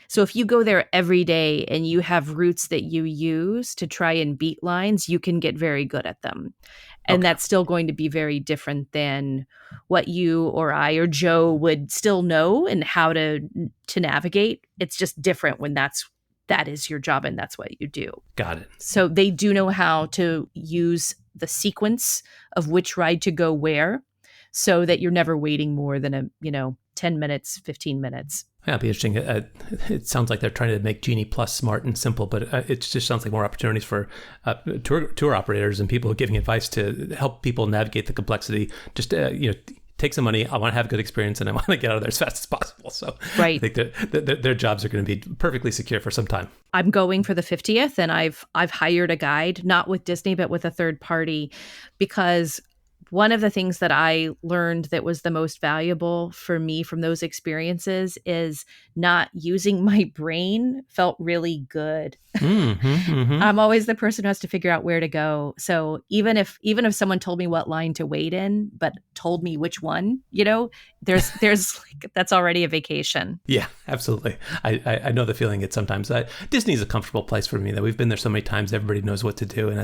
So if you go there every day and you have routes that you use to try and beat lines, you can get very good at them. And that's still going to be very different than what you or I or Joe would still know and how to navigate. It's just different when that is your job and that's what you do. Got it. So they do know how to use the sequence of which ride to go where, so that you're never waiting more than 10 minutes, 15 minutes. Yeah, it'd be interesting. It sounds like they're trying to make Genie Plus smart and simple, but it just sounds like more opportunities for tour operators and people giving advice to help people navigate the complexity. Just take some money. I want to have a good experience, and I want to get out of there as fast as possible. So right. I think their jobs are going to be perfectly secure for some time. I'm going for the 50th, and I've hired a guide, not with Disney, but with a third party, because one of the things that I learned that was the most valuable for me from those experiences is not using my brain felt really good. I'm always the person who has to figure out where to go. So even if someone told me what line to wait in, but told me which one, there's like, that's already a vacation. Yeah, absolutely. I know the feeling. It's sometimes Disney is a comfortable place for me. That we've been there so many times. Everybody knows what to do, and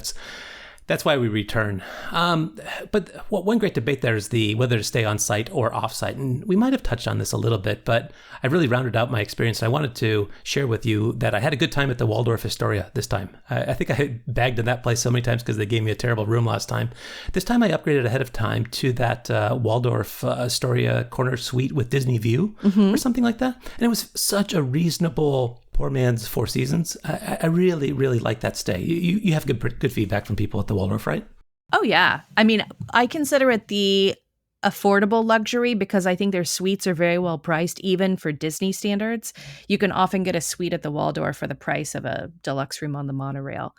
that's why we return. But one great debate there is whether to stay on site or off site. And we might have touched on this a little bit, but I really rounded out my experience. I wanted to share with you that I had a good time at the Waldorf Astoria this time. I think I had bagged in that place so many times because they gave me a terrible room last time. This time I upgraded ahead of time to that Waldorf Astoria corner suite with Disney view or something like that. And it was such a reasonable poor man's Four Seasons. I really, really like that stay. You have good feedback from people at the Waldorf, right? Oh, yeah. I mean, I consider it the affordable luxury because I think their suites are very well priced, even for Disney standards. You can often get a suite at the Waldorf for the price of a deluxe room on the monorail.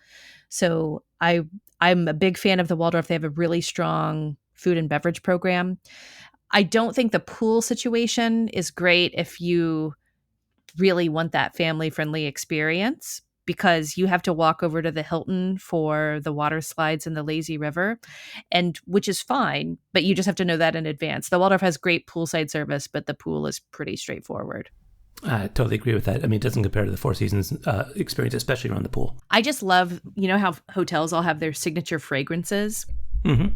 So I'm a big fan of the Waldorf. They have a really strong food and beverage program. I don't think the pool situation is great if you really want that family-friendly experience, because you have to walk over to the Hilton for the water slides in the lazy river, and which is fine, but you just have to know that in advance. The Waldorf has great poolside service, but the pool is pretty straightforward. I totally agree with that. I mean, it doesn't compare to the Four Seasons experience, especially around the pool. I just love, how hotels all have their signature fragrances.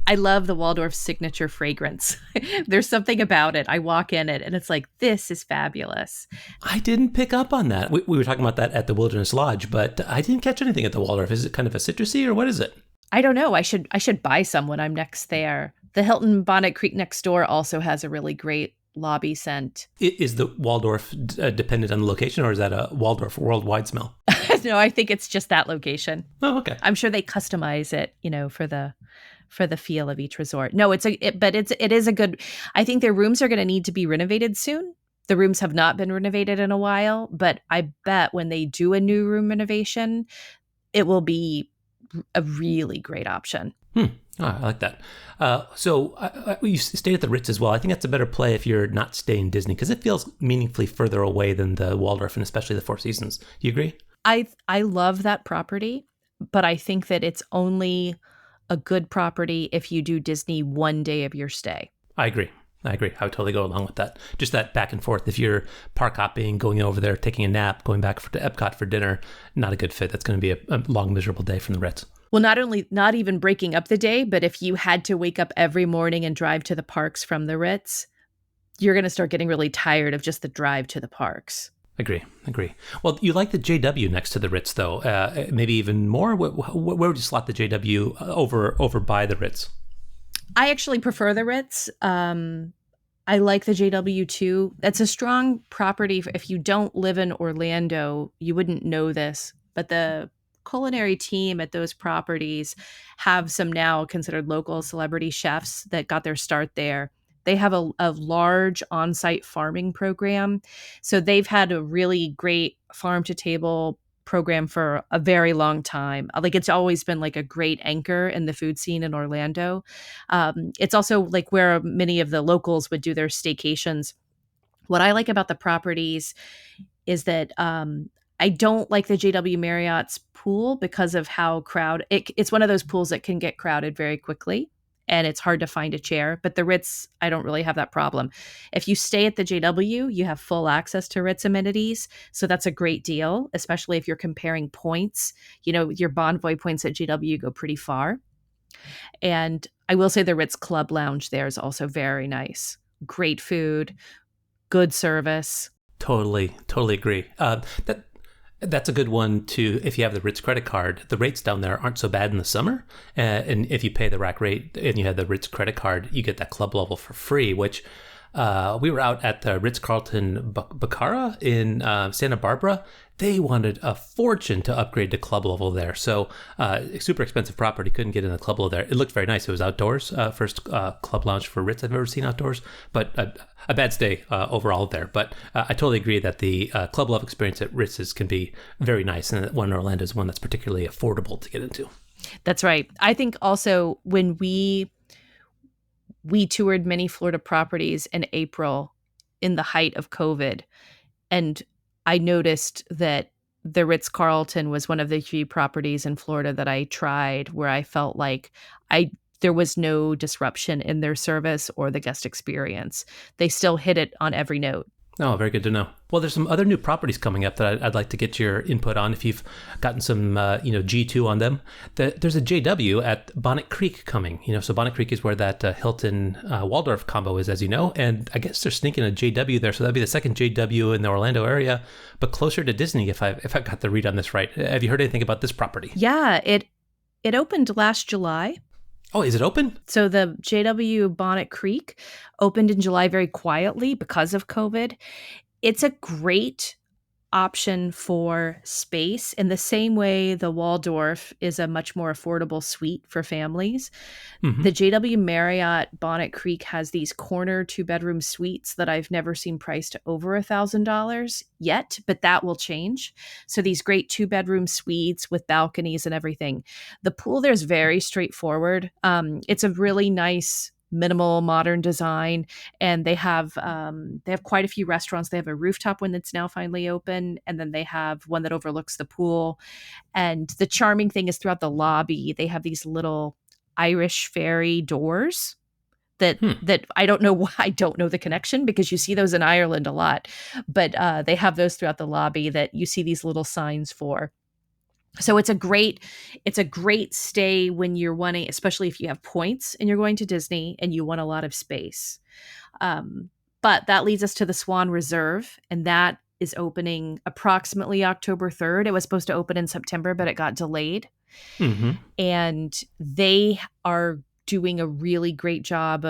I love the Waldorf signature fragrance. There's something about it. I walk in it and it's like, this is fabulous. I didn't pick up on that. We were talking about that at the Wilderness Lodge, but I didn't catch anything at the Waldorf. Is it kind of a citrusy or what is it? I don't know. I should buy some when I'm next there. The Hilton Bonnet Creek next door also has a really great lobby scent. Is the Waldorf dependent on the location, or is that a Waldorf worldwide smell? No, I think it's just that location. Oh, okay. I'm sure they customize it, for the feel of each resort. No, it is a good, I think their rooms are going to need to be renovated soon. The rooms have not been renovated in a while, but I bet when they do a new room renovation, it will be a really great option. Oh, I like that. So you stayed at the Ritz as well. I think that's a better play if you're not staying Disney, because it feels meaningfully further away than the Waldorf and especially the Four Seasons. Do you agree? I love that property, but I think that it's only a good property if you do Disney one day of your stay. I agree. I would totally go along with that. Just that back and forth. If you're park hopping, going over there, taking a nap, going back to Epcot for dinner, not a good fit. That's going to be a long, miserable day from the Ritz. Well, not even breaking up the day, but if you had to wake up every morning and drive to the parks from the Ritz, you're going to start getting really tired of just the drive to the parks. Agree. Well, you like the JW next to the Ritz, though. Maybe even more. Where would you slot the JW over by the Ritz? I actually prefer the Ritz. I like the JW too. That's a strong property. If you don't live in Orlando, you wouldn't know this, but the culinary team at those properties have some now considered local celebrity chefs that got their start there. They have a large on-site farming program. So they've had a really great farm to table program for a very long time. Like it's always been like a great anchor in the food scene in Orlando. It's also like where many of the locals would do their staycations. What I like about the properties is that I don't like the JW Marriott's pool because of how it's one of those pools that can get crowded very quickly and it's hard to find a chair. But the Ritz, I don't really have that problem. If you stay at the JW, you have full access to Ritz amenities. So that's a great deal, especially if you're comparing points. You know, your Bonvoy points at JW go pretty far. And I will say the Ritz Club Lounge there is also very nice. Great food, good service. Totally agree. That's a good one too. If you have the Ritz credit card, the rates down there aren't so bad in the summer. And if you pay the rack rate and you have the Ritz credit card, you get that club level for free, which we were out at the Ritz-Carlton Bacara in Santa Barbara. They wanted a fortune to upgrade to club level there. So super expensive property, couldn't get in the club level there. It looked very nice. It was outdoors, first club lounge for Ritz I've ever seen outdoors, but a bad stay overall there. But I totally agree that the club level experience at Ritz's can be very nice, and one in Orlando is one that's particularly affordable to get into. That's right. I think also when we toured many Florida properties in April in the height of COVID, and I noticed that the Ritz-Carlton was one of the few properties in Florida that I tried where I felt like there was no disruption in their service or the guest experience. They still hit it on every note. Oh, very good to know. Well, there's some other new properties coming up that I'd like to get your input on if you've gotten some, G2 on them. There's a JW at Bonnet Creek coming. So Bonnet Creek is where that Hilton Waldorf combo is, as you know. And I guess they're sneaking a JW there. So that'd be the second JW in the Orlando area, but closer to Disney, if I got the read on this right. Have you heard anything about this property? Yeah, it opened last July. Oh, is it open? So the JW Bonnet Creek opened in July very quietly because of COVID. It's a great option for space in the same way the Waldorf is a much more affordable suite for families. Mm-hmm. The JW Marriott Bonnet Creek has these corner 2-bedroom suites that I've never seen priced over $1,000 yet, but that will change. So these great 2-bedroom suites with balconies and everything. The pool there is very straightforward. It's a really nice minimal modern design, and they have quite a few restaurants. They have a rooftop one that's now finally open, and then they have one that overlooks the pool. And the charming thing is throughout the lobby they have these little Irish fairy doors that I don't know why. I don't know the connection because you see those in Ireland a lot, but they have those throughout the lobby that you see these little signs for. So it's a great stay when you're wanting, especially if you have points and you're going to Disney and you want a lot of space. But that leads us to the Swan Reserve, and that is opening approximately October 3rd. It was supposed to open in September, but it got delayed. Mm-hmm. And they are doing a really great job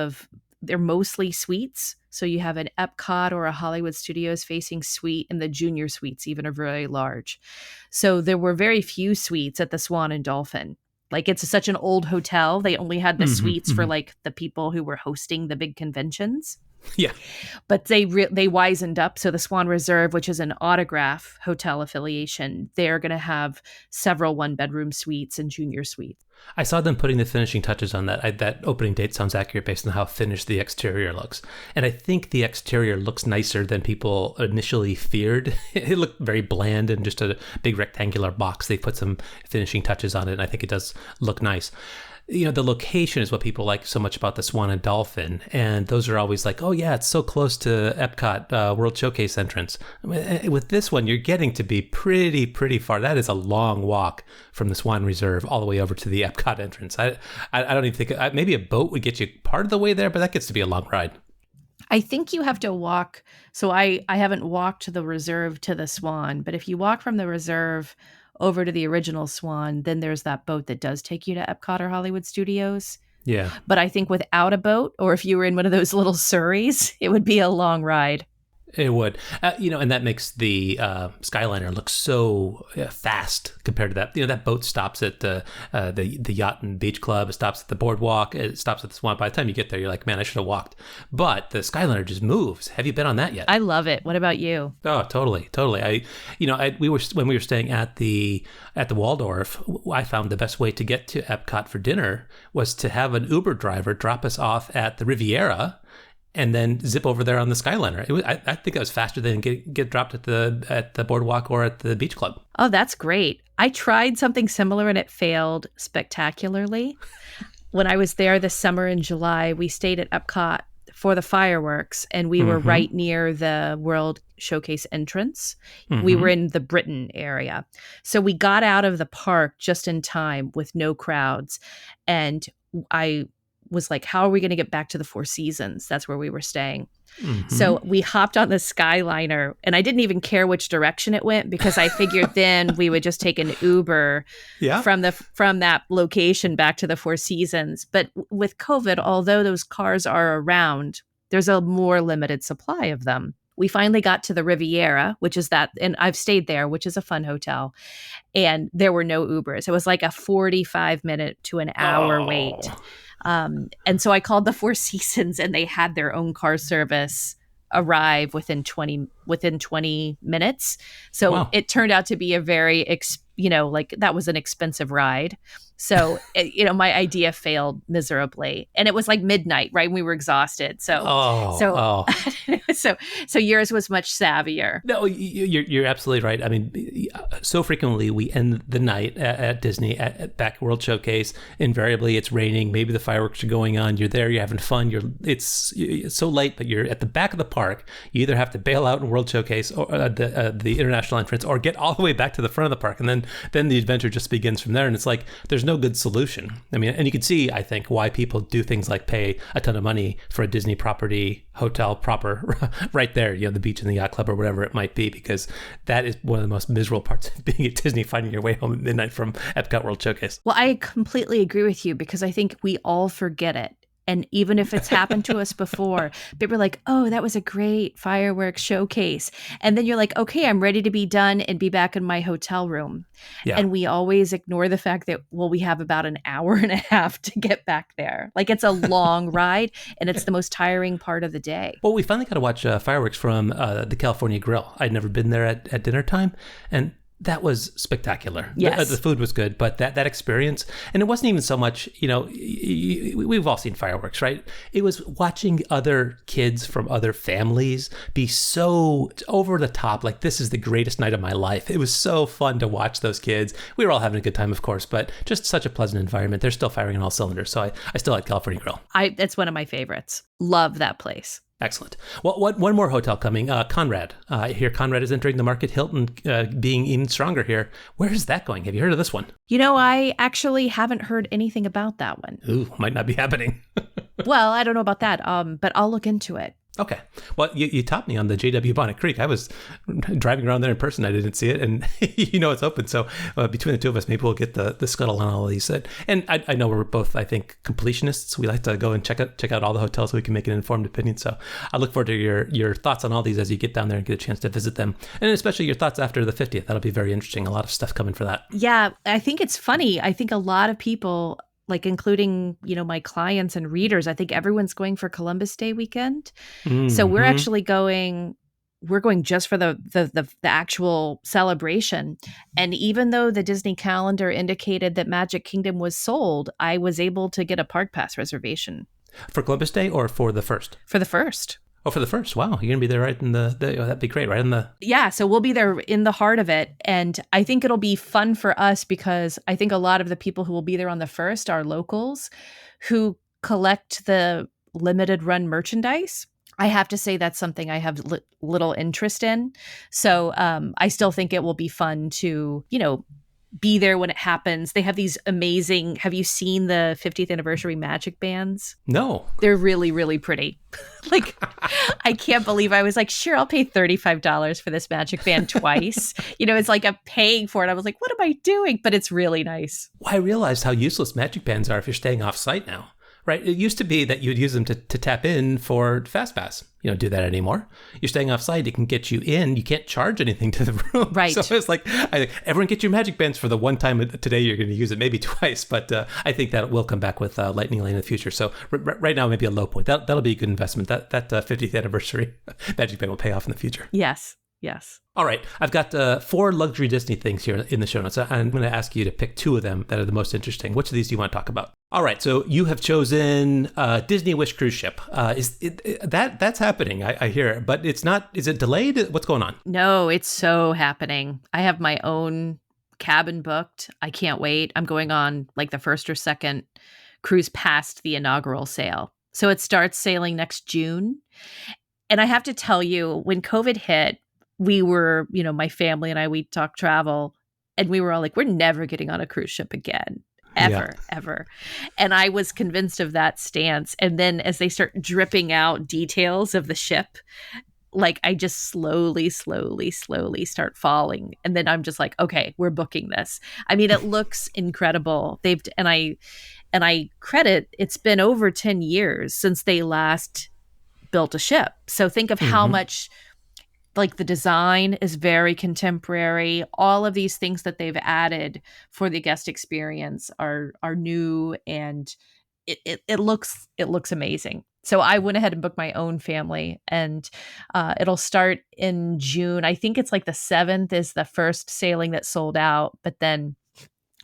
they're mostly suites. So you have an Epcot or a Hollywood Studios facing suite, and the junior suites even are very large. So there were very few suites at the Swan and Dolphin. Like it's such an old hotel. They only had the suites for like the people who were hosting the big conventions. Yeah. But they wisened up. So the Swan Reserve, which is an Autograph hotel affiliation, they're going to have several 1-bedroom suites and junior suites. I saw them putting the finishing touches on that. That opening date sounds accurate based on how finished the exterior looks. And I think the exterior looks nicer than people initially feared. It looked very bland and just a big rectangular box. They put some finishing touches on it, and I think it does look nice. the location is what people like so much about the Swan and Dolphin. And those are always like, oh, yeah, it's so close to Epcot World Showcase entrance. With this one, you're getting to be pretty far. That is a long walk from the Swan Reserve all the way over to the Epcot entrance. I don't even think, maybe a boat would get you part of the way there, but that gets to be a long ride. I think you have to walk. So I haven't walked the reserve to the Swan, but if you walk from the reserve over to the original Swan, then there's that boat that does take you to Epcot or Hollywood Studios. Yeah. But I think without a boat, or if you were in one of those little Surreys, it would be a long ride. It would, and that makes the Skyliner look so fast compared to that. That boat stops at the Yacht and Beach Club. It stops at the boardwalk. It stops at the Swan. By the time you get there, you're like, man, I should have walked. But the Skyliner just moves. Have you been on that yet? I love it. What about you? Oh, totally. When we were staying at the Waldorf, I found the best way to get to Epcot for dinner was to have an Uber driver drop us off at the Riviera and then zip over there on the Skyliner. I think it was faster than get dropped at the boardwalk or at the beach club. Oh, that's great. I tried something similar and it failed spectacularly. When I was there this summer in July, we stayed at Epcot for the fireworks, and we were right near the World Showcase entrance. We were in the Britain area. So we got out of the park just in time with no crowds. And I was like, how are we going to get back to the Four Seasons? That's where we were staying. So we hopped on the Skyliner, and I didn't even care which direction it went because I figured then we would just take an Uber from that location back to the Four Seasons. But with COVID, although those cars are around, there's a more limited supply of them. We finally got to the Riviera, which is that, and I've stayed there, which is a fun hotel, and there were no Ubers. It was like a 45-minute to an hour wait. And so I called the Four Seasons, and they had their own car service arrive within 20 minutes. So it turned out to be a very, that was an expensive ride. So, my idea failed miserably, and it was like midnight, right? We were exhausted. So yours was much savvier. No, you're absolutely right. I mean, so frequently we end the night at Disney at back World Showcase. Invariably, it's raining. Maybe the fireworks are going on. You're there. You're having fun. It's so late, but you're at the back of the park. You either have to bail out in World Showcase or the international entrance, or get all the way back to the front of the park, and then the adventure just begins from there. And it's like there's no good solution. I mean, and you can see, I think, why people do things like pay a ton of money for a Disney property hotel proper right there, the beach and the yacht club or whatever it might be, because that is one of the most miserable parts of being at Disney, finding your way home at midnight from Epcot World Showcase. Well, I completely agree with you, because I think we all forget it. And even if it's happened to us before, people are like, oh, that was a great fireworks showcase. And then you're like, okay, I'm ready to be done and be back in my hotel room. Yeah. And we always ignore the fact that, we have about an hour and a half to get back there. Like, it's a long ride, and it's the most tiring part of the day. Well, we finally got to watch fireworks from the California Grill. I'd never been there at dinner time. And that was spectacular. Yes. The food was good, but that experience, and it wasn't even so much, we've all seen fireworks, right? It was watching other kids from other families be so over the top, like, this is the greatest night of my life. It was so fun to watch those kids. We were all having a good time, of course, but just such a pleasant environment. They're still firing on all cylinders. So I still like California Grill. That's one of my favorites. Love that place. Excellent. Well, one more hotel coming, Conrad. I hear Conrad is entering the market, Hilton being even stronger here. Where is that going? Have you heard of this one? I actually haven't heard anything about that one. Ooh, might not be happening. Well, I don't know about that, but I'll look into it. Okay. Well, you topped me on the JW Bonnet Creek. I was driving around there in person. I didn't see it, and it's open. So between the two of us, maybe we'll get the scuttle on all of these. And I know we're both, I think, completionists. We like to go and check out all the hotels so we can make an informed opinion. So I look forward to your thoughts on all these as you get down there and get a chance to visit them, and especially your thoughts after the 50th. That'll be very interesting. A lot of stuff coming for that. Yeah, I think it's funny. I think a lot of people, like including, my clients and readers, I think everyone's going for Columbus Day weekend. So we're actually going just for the actual celebration. And even though the Disney calendar indicated that Magic Kingdom was sold, I was able to get a park pass reservation. For Columbus Day or for the first? For the first. Oh, for the first. Wow. You're going to be there right in that'd be great. Right in the. Yeah. So we'll be there in the heart of it. And I think it'll be fun for us because I think a lot of the people who will be there on the first are locals who collect the limited run merchandise. I have to say that's something I have little interest in. So I still think it will be fun to, be there when it happens. They have these amazing, have you seen the 50th anniversary magic bands? No. They're really, really pretty. Like, I can't believe I was like, sure, I'll pay $35 for this magic band twice. It's like I'm paying for it. I was like, what am I doing? But it's really nice. Well, I realized how useless magic bands are if you're staying off site now. Right? It used to be that you'd use them to tap in for FastPass. You don't do that anymore. You're staying off site. It can get you in. You can't charge anything to the room. Right. So it's like, everyone get your magic bands for the one time today you're going to use it, maybe twice. But I think that will come back with Lightning Lane in the future. So right now, maybe a low point. That'll be a good investment. That 50th anniversary magic band will pay off in the future. Yes. All right. I've got 4 luxury Disney things here in the show notes. I'm going to ask you to pick 2 of them that are the most interesting. Which of these do you want to talk about? All right. So you have chosen Disney Wish cruise ship. That's happening, I hear. But it's not. Is it delayed? What's going on? No, it's so happening. I have my own cabin booked. I can't wait. I'm going on like the first or second cruise past the inaugural sail. So it starts sailing next June. And I have to tell you, when COVID hit, we were, my family and I, we talked travel, and we were all like, we're never getting on a cruise ship again, ever. And I was convinced of that stance. And then as they start dripping out details of the ship, like I just slowly start falling. And then I'm just like, okay, we're booking this. I mean, it looks incredible. And I credit, it's been over 10 years since they last built a ship. So think of how much, like, the design is very contemporary. All of these things that they've added for the guest experience are new, and it looks amazing. So I went ahead and booked my own family, and it'll start in June. I think it's like the 7th is the first sailing that sold out, but then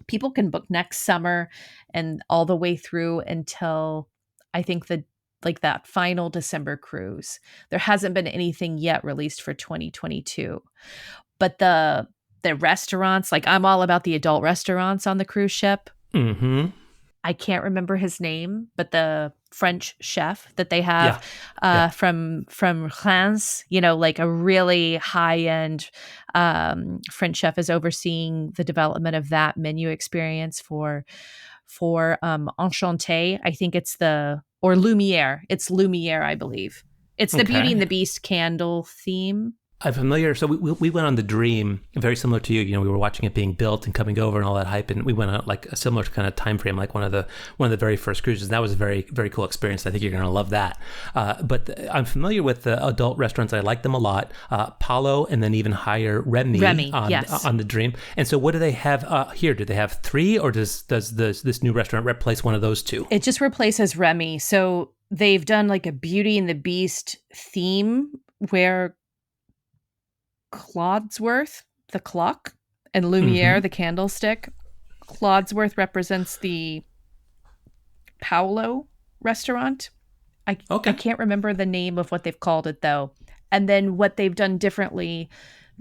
people can book next summer and all the way through until I think that final December cruise. There hasn't been anything yet released for 2022. But the restaurants, like, I'm all about the adult restaurants on the cruise ship. Mm-hmm. I can't remember his name, but the French chef that they have from France, like a really high-end French chef is overseeing the development of that menu experience for Enchanté. I think it's or Lumiere. It's Lumiere, I believe. It's the Beauty and the Beast candle theme. I'm familiar. So we went on the Dream, very similar to you. We were watching it being built and coming over and all that hype, and we went on like a similar kind of time frame, like one of the very first cruises. That was a very, very cool experience. I think you're going to love that. But I'm familiar with the adult restaurants. I like them a lot. Palo, and then even higher Remy on the Dream. And so what do they have here? Do they have 3, or does this new restaurant replace one of those 2? It just replaces Remy. So they've done like a Beauty and the Beast theme where Clodsworth, the clock, and Lumiere, the candlestick. Clodsworth represents the Paolo restaurant. I can't remember the name of what they've called it, though. And then what they've done differently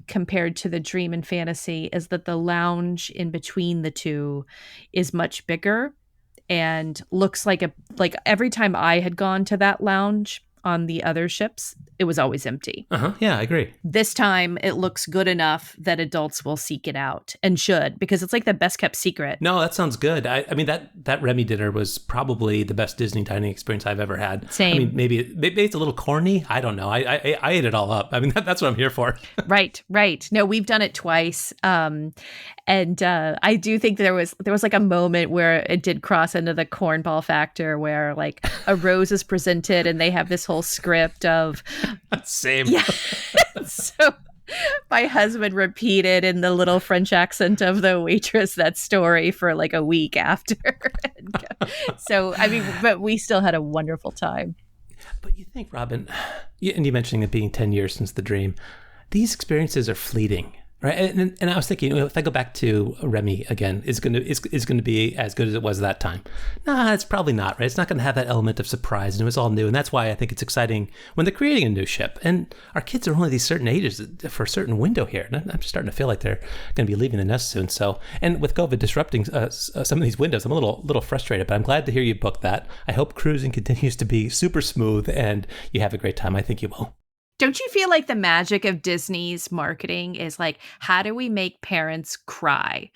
compared to the Dream and Fantasy is that the lounge in between the two is much bigger and looks like every time I had gone to that lounge on the other ships, it was always empty. Yeah, I agree. This time it looks good enough that adults will seek it out, and should, because it's like the best kept secret. No, that sounds good. I mean, that Remy dinner was probably the best Disney dining experience I've ever had. Same. I mean, maybe it's a little corny. I don't know. I ate it all up. I mean, that's what I'm here for. Right. No, we've done it twice. And I do think there was like a moment where it did cross into the cornball factor, where like a rose is presented and they have this whole script of same. Yeah. So my husband repeated in the little French accent of the waitress that story for like a week after. So, I mean, but we still had a wonderful time. But you think, Robin, and you mentioning it being 10 years since the Dream, these experiences are fleeting. Right, and I was thinking, if I go back to Remy again, is going to be as good as it was that time? Nah, it's probably not. Right, it's not going to have that element of surprise, and it was all new, and that's why I think it's exciting when they're creating a new ship. And our kids are only these certain ages for a certain window here, and I'm just starting to feel like they're going to be leaving the nest soon. So, and with COVID disrupting some of these windows, I'm a little frustrated. But I'm glad to hear you booked that. I hope cruising continues to be super smooth, and you have a great time. I think you will. Don't you feel like the magic of Disney's marketing is like, how do we make parents cry?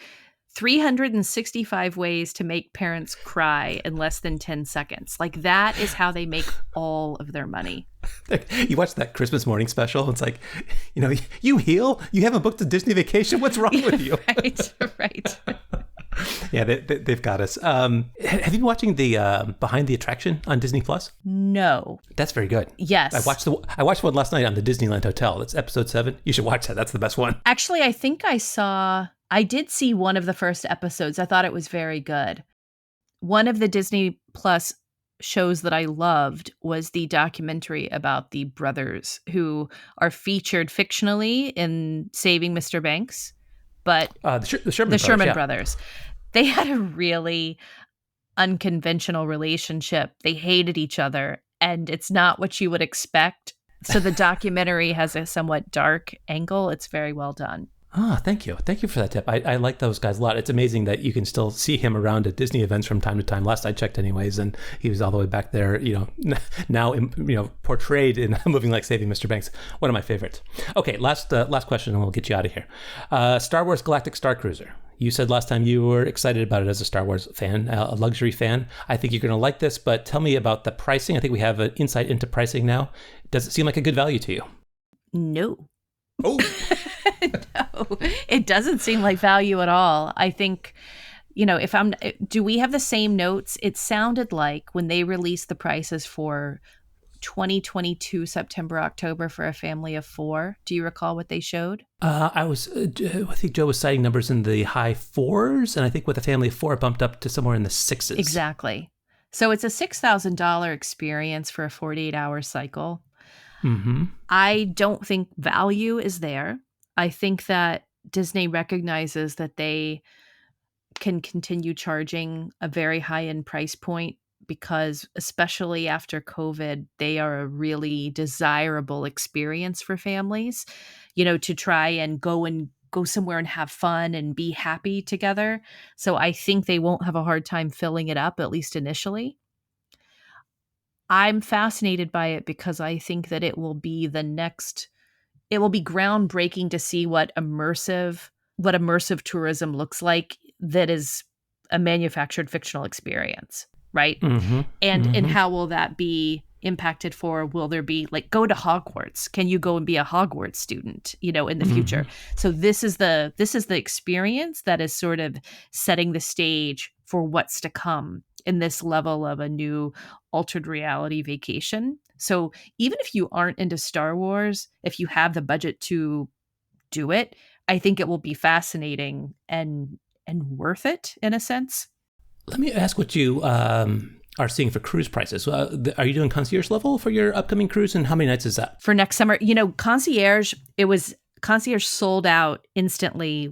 365 ways to make parents cry in less than 10 seconds. Like, that is how they make all of their money. You watch that Christmas morning special, it's like, you heal? You haven't booked a Disney vacation? What's wrong with you? Right. Yeah, they've got us. Have you been watching the Behind the Attraction on Disney Plus? No. That's very good. Yes. I watched one last night on the Disneyland Hotel. That's episode 7. You should watch that. That's the best one. Actually, I think I did see one of the first episodes. I thought it was very good. One of the Disney Plus shows that I loved was the documentary about the brothers who are featured fictionally in Saving Mr. Banks. But the Sherman brothers, they had a really unconventional relationship. They hated each other, and it's not what you would expect. So the documentary has a somewhat dark angle. It's very well done. Thank you. Thank you for that tip. I like those guys a lot. It's amazing that you can still see him around at Disney events from time to time. Last I checked anyways, and he was all the way back there, now, portrayed in a movie like Saving Mr. Banks. One of my favorites. Okay, last question and we'll get you out of here. Star Wars Galactic Star Cruiser. You said last time you were excited about it as a Star Wars fan, a luxury fan. I think you're going to like this, but tell me about the pricing. I think we have an insight into pricing now. Does it seem like a good value to you? No. Oh. No, it doesn't seem like value at all. I think, do we have the same notes? It sounded like when they released the prices for 2022 September, October for a family of 4. Do you recall what they showed? I think Joe was citing numbers in the high 4s, and I think with a family of 4, it bumped up to somewhere in the 6s. Exactly. So it's a $6,000 experience for a 48-hour cycle. Mm-hmm. I don't think value is there. I think that Disney recognizes that they can continue charging a very high-end price point because, especially after COVID, they are a really desirable experience for families, to try and go somewhere and have fun and be happy together. So I think they won't have a hard time filling it up, at least initially. I'm fascinated by it because I think that it will be groundbreaking to see what immersive tourism looks like that is a manufactured fictional experience, right? Mm-hmm. And how will that be impacted will there be go to Hogwarts? Can you go and be a Hogwarts student, in the future? So this is the experience that is sort of setting the stage for what's to come in this level of a new altered reality vacation. So even if you aren't into Star Wars, if you have the budget to do it, I think it will be fascinating and worth it in a sense. Let me ask what you are seeing for cruise prices. Are you doing concierge level for your upcoming cruise, and how many nights is that? For next summer, concierge sold out instantly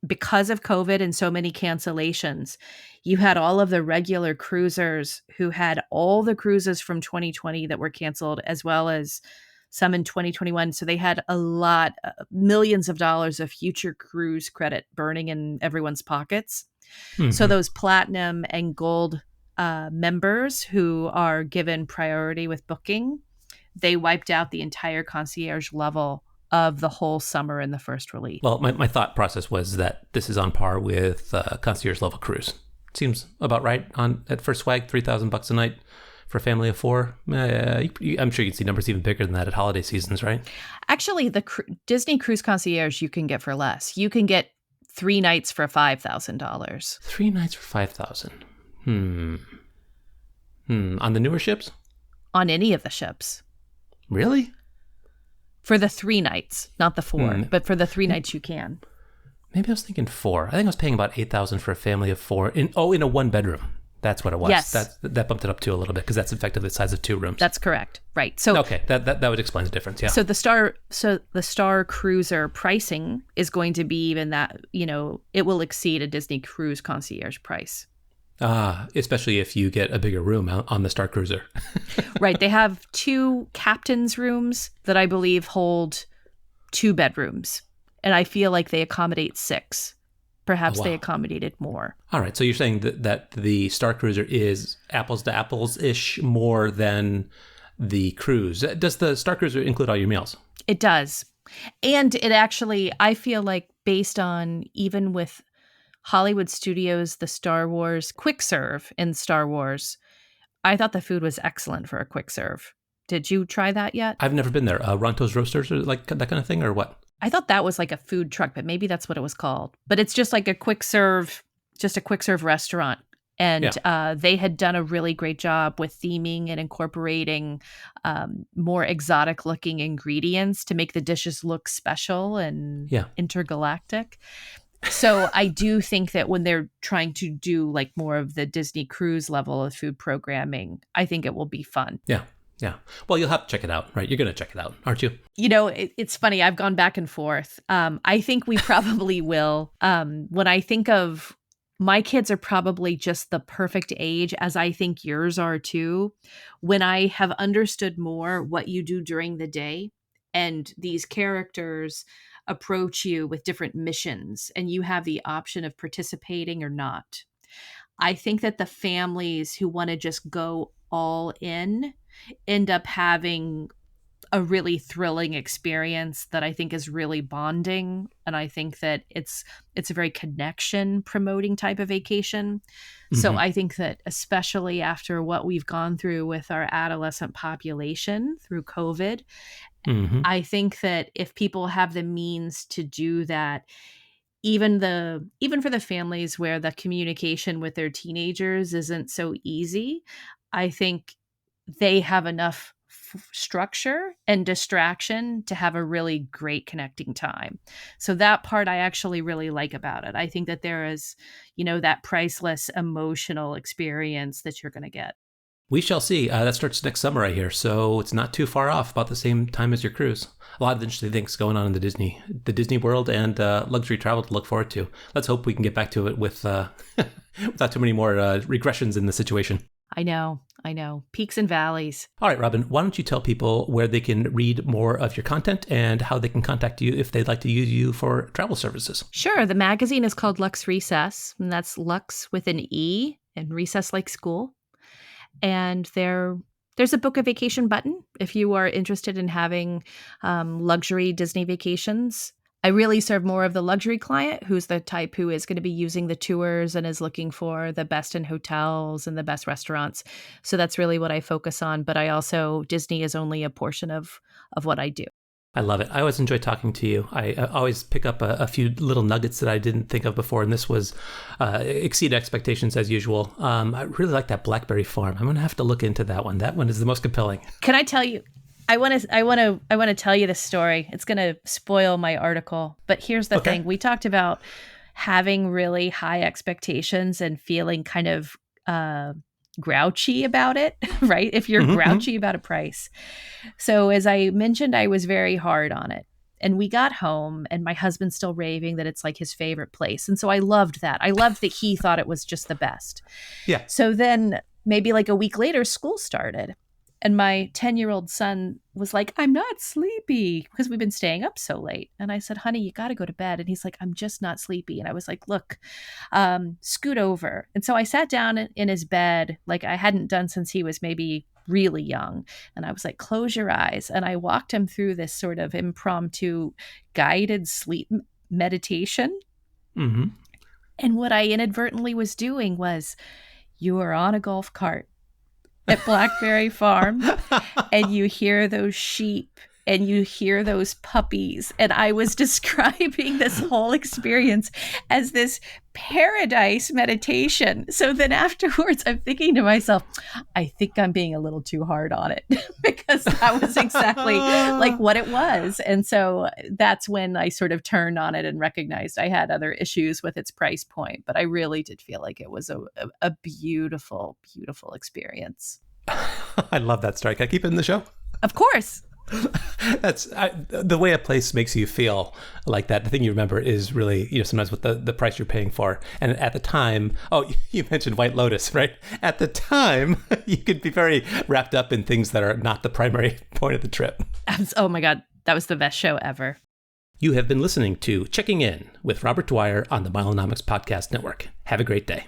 because of COVID and so many cancellations. You had all of the regular cruisers who had all the cruises from 2020 that were canceled, as well as some in 2021. So they had millions of dollars of future cruise credit burning in everyone's pockets. Mm-hmm. So those platinum and gold members who are given priority with booking, they wiped out the entire concierge level of the whole summer in the first release. Well, my thought process was that this is on par with concierge level cruise. Seems about right at first swag, $3,000 a night for a family of 4. I'm sure you can see numbers even bigger than that at holiday seasons, right? Actually, the Disney Cruise Concierge you can get for less. You can get 3 nights for $5,000. 3 nights for $5,000. On the newer ships? On any of the ships. Really? For the 3 nights, not the 4, but for the 3 nights you can. Maybe I was thinking 4. I think I was paying about $8,000 for a family of 4 in a 1-bedroom. That's what it was. Yes. That bumped it up to a little bit because that's effectively the size of 2 rooms. That's correct. Right. So okay, that would explain the difference. Yeah. So the Star Cruiser pricing is going to be even that, it will exceed a Disney Cruise concierge price. Especially if you get a bigger room on the Star Cruiser. Right. They have 2 captain's rooms that I believe hold 2 bedrooms. And I feel like they accommodate 6. Perhaps they accommodated more. All right. So you're saying that the Star Cruiser is apples to apples-ish more than the cruise. Does the Star Cruiser include all your meals? It does. And it actually, I feel like based on even with Hollywood Studios, the Star Wars quick serve in Star Wars, I thought the food was excellent for a quick serve. Did you try that yet? I've never been there. Ronto's Roasters or like that kind of thing or what? I thought that was like a food truck, but maybe that's what it was called. But it's just like a quick serve restaurant. And they had done a really great job with theming and incorporating more exotic looking ingredients to make the dishes look special and intergalactic. So I do think that when they're trying to do like more of the Disney cruise level of food programming, I think it will be fun. Yeah. Yeah. Well, you'll have to check it out, right? You're going to check it out, aren't you? It's funny. I've gone back and forth. I think we probably will. When I think of my kids are probably just the perfect age, as I think yours are too, when I have understood more what you do during the day and these characters approach you with different missions and you have the option of participating or not. I think that the families who want to just go all in end up having a really thrilling experience that I think is really bonding. And I think that it's a very connection promoting type of vacation. Mm-hmm. So I think that especially after what we've gone through with our adolescent population through COVID, mm-hmm. I think that if people have the means to do that, even for the families where the communication with their teenagers isn't so easy, I think they have enough structure and distraction to have a really great connecting time. So that part I actually really like about it. I think that there is, that priceless emotional experience that you're going to get. We shall see. That starts next summer, I hear. So it's not too far off, about the same time as your cruise. A lot of interesting things going on in the Disney world and luxury travel to look forward to. Let's hope we can get back to it with without too many more regressions in the situation. I know. Peaks and valleys. All right, Robin, why don't you tell people where they can read more of your content and how they can contact you if they'd like to use you for travel services? Sure. The magazine is called Luxe Recess, and that's Luxe with an E and recess like school. And there's a book a vacation button if you are interested in having luxury Disney vacations. I really serve more of the luxury client who's the type who is going to be using the tours and is looking for the best in hotels and the best restaurants. So that's really what I focus on. But Disney is only a portion of what I do. I love it. I always enjoy talking to you. I always pick up a few little nuggets that I didn't think of before, and this was exceed expectations as usual. I really like that Blackberry farm. I'm going to have to look into that one. That one is the most compelling. Can I tell you? I want to tell you this story. It's going to spoil my article, but here's the thing. We talked about having really high expectations and feeling kind of grouchy about it, right? If you're grouchy about a price. So as I mentioned, I was very hard on it. And we got home and my husband's still raving that it's like his favorite place. And so I loved that. I loved that he thought it was just the best. Yeah. So then maybe like a week later, school started. And my 10-year-old son was like, I'm not sleepy because we've been staying up so late. And I said, honey, you got to go to bed. And he's like, I'm just not sleepy. And I was like, look, scoot over. And so I sat down in his bed like I hadn't done since he was maybe really young. And I was like, close your eyes. And I walked him through this sort of impromptu guided sleep meditation. Mm-hmm. And what I inadvertently was doing was, you are on a golf cart at Blackberry Farm and you hear those sheep and you hear those puppies. And I was describing this whole experience as this paradise meditation. So then afterwards, I'm thinking to myself, I think I'm being a little too hard on it because that was exactly like what it was. And so that's when I sort of turned on it and recognized I had other issues with its price point. But I really did feel like it was a beautiful, beautiful experience. I love that story. Can I keep it in the show? Of course. The way a place makes you feel like that. The thing you remember is really, sometimes what the price you're paying for. And at the time, you mentioned White Lotus, right? At the time, you could be very wrapped up in things that are not the primary point of the trip. Oh my God, that was the best show ever. You have been listening to Checking In with Robert Dwyer on the Milenomics Podcast Network. Have a great day.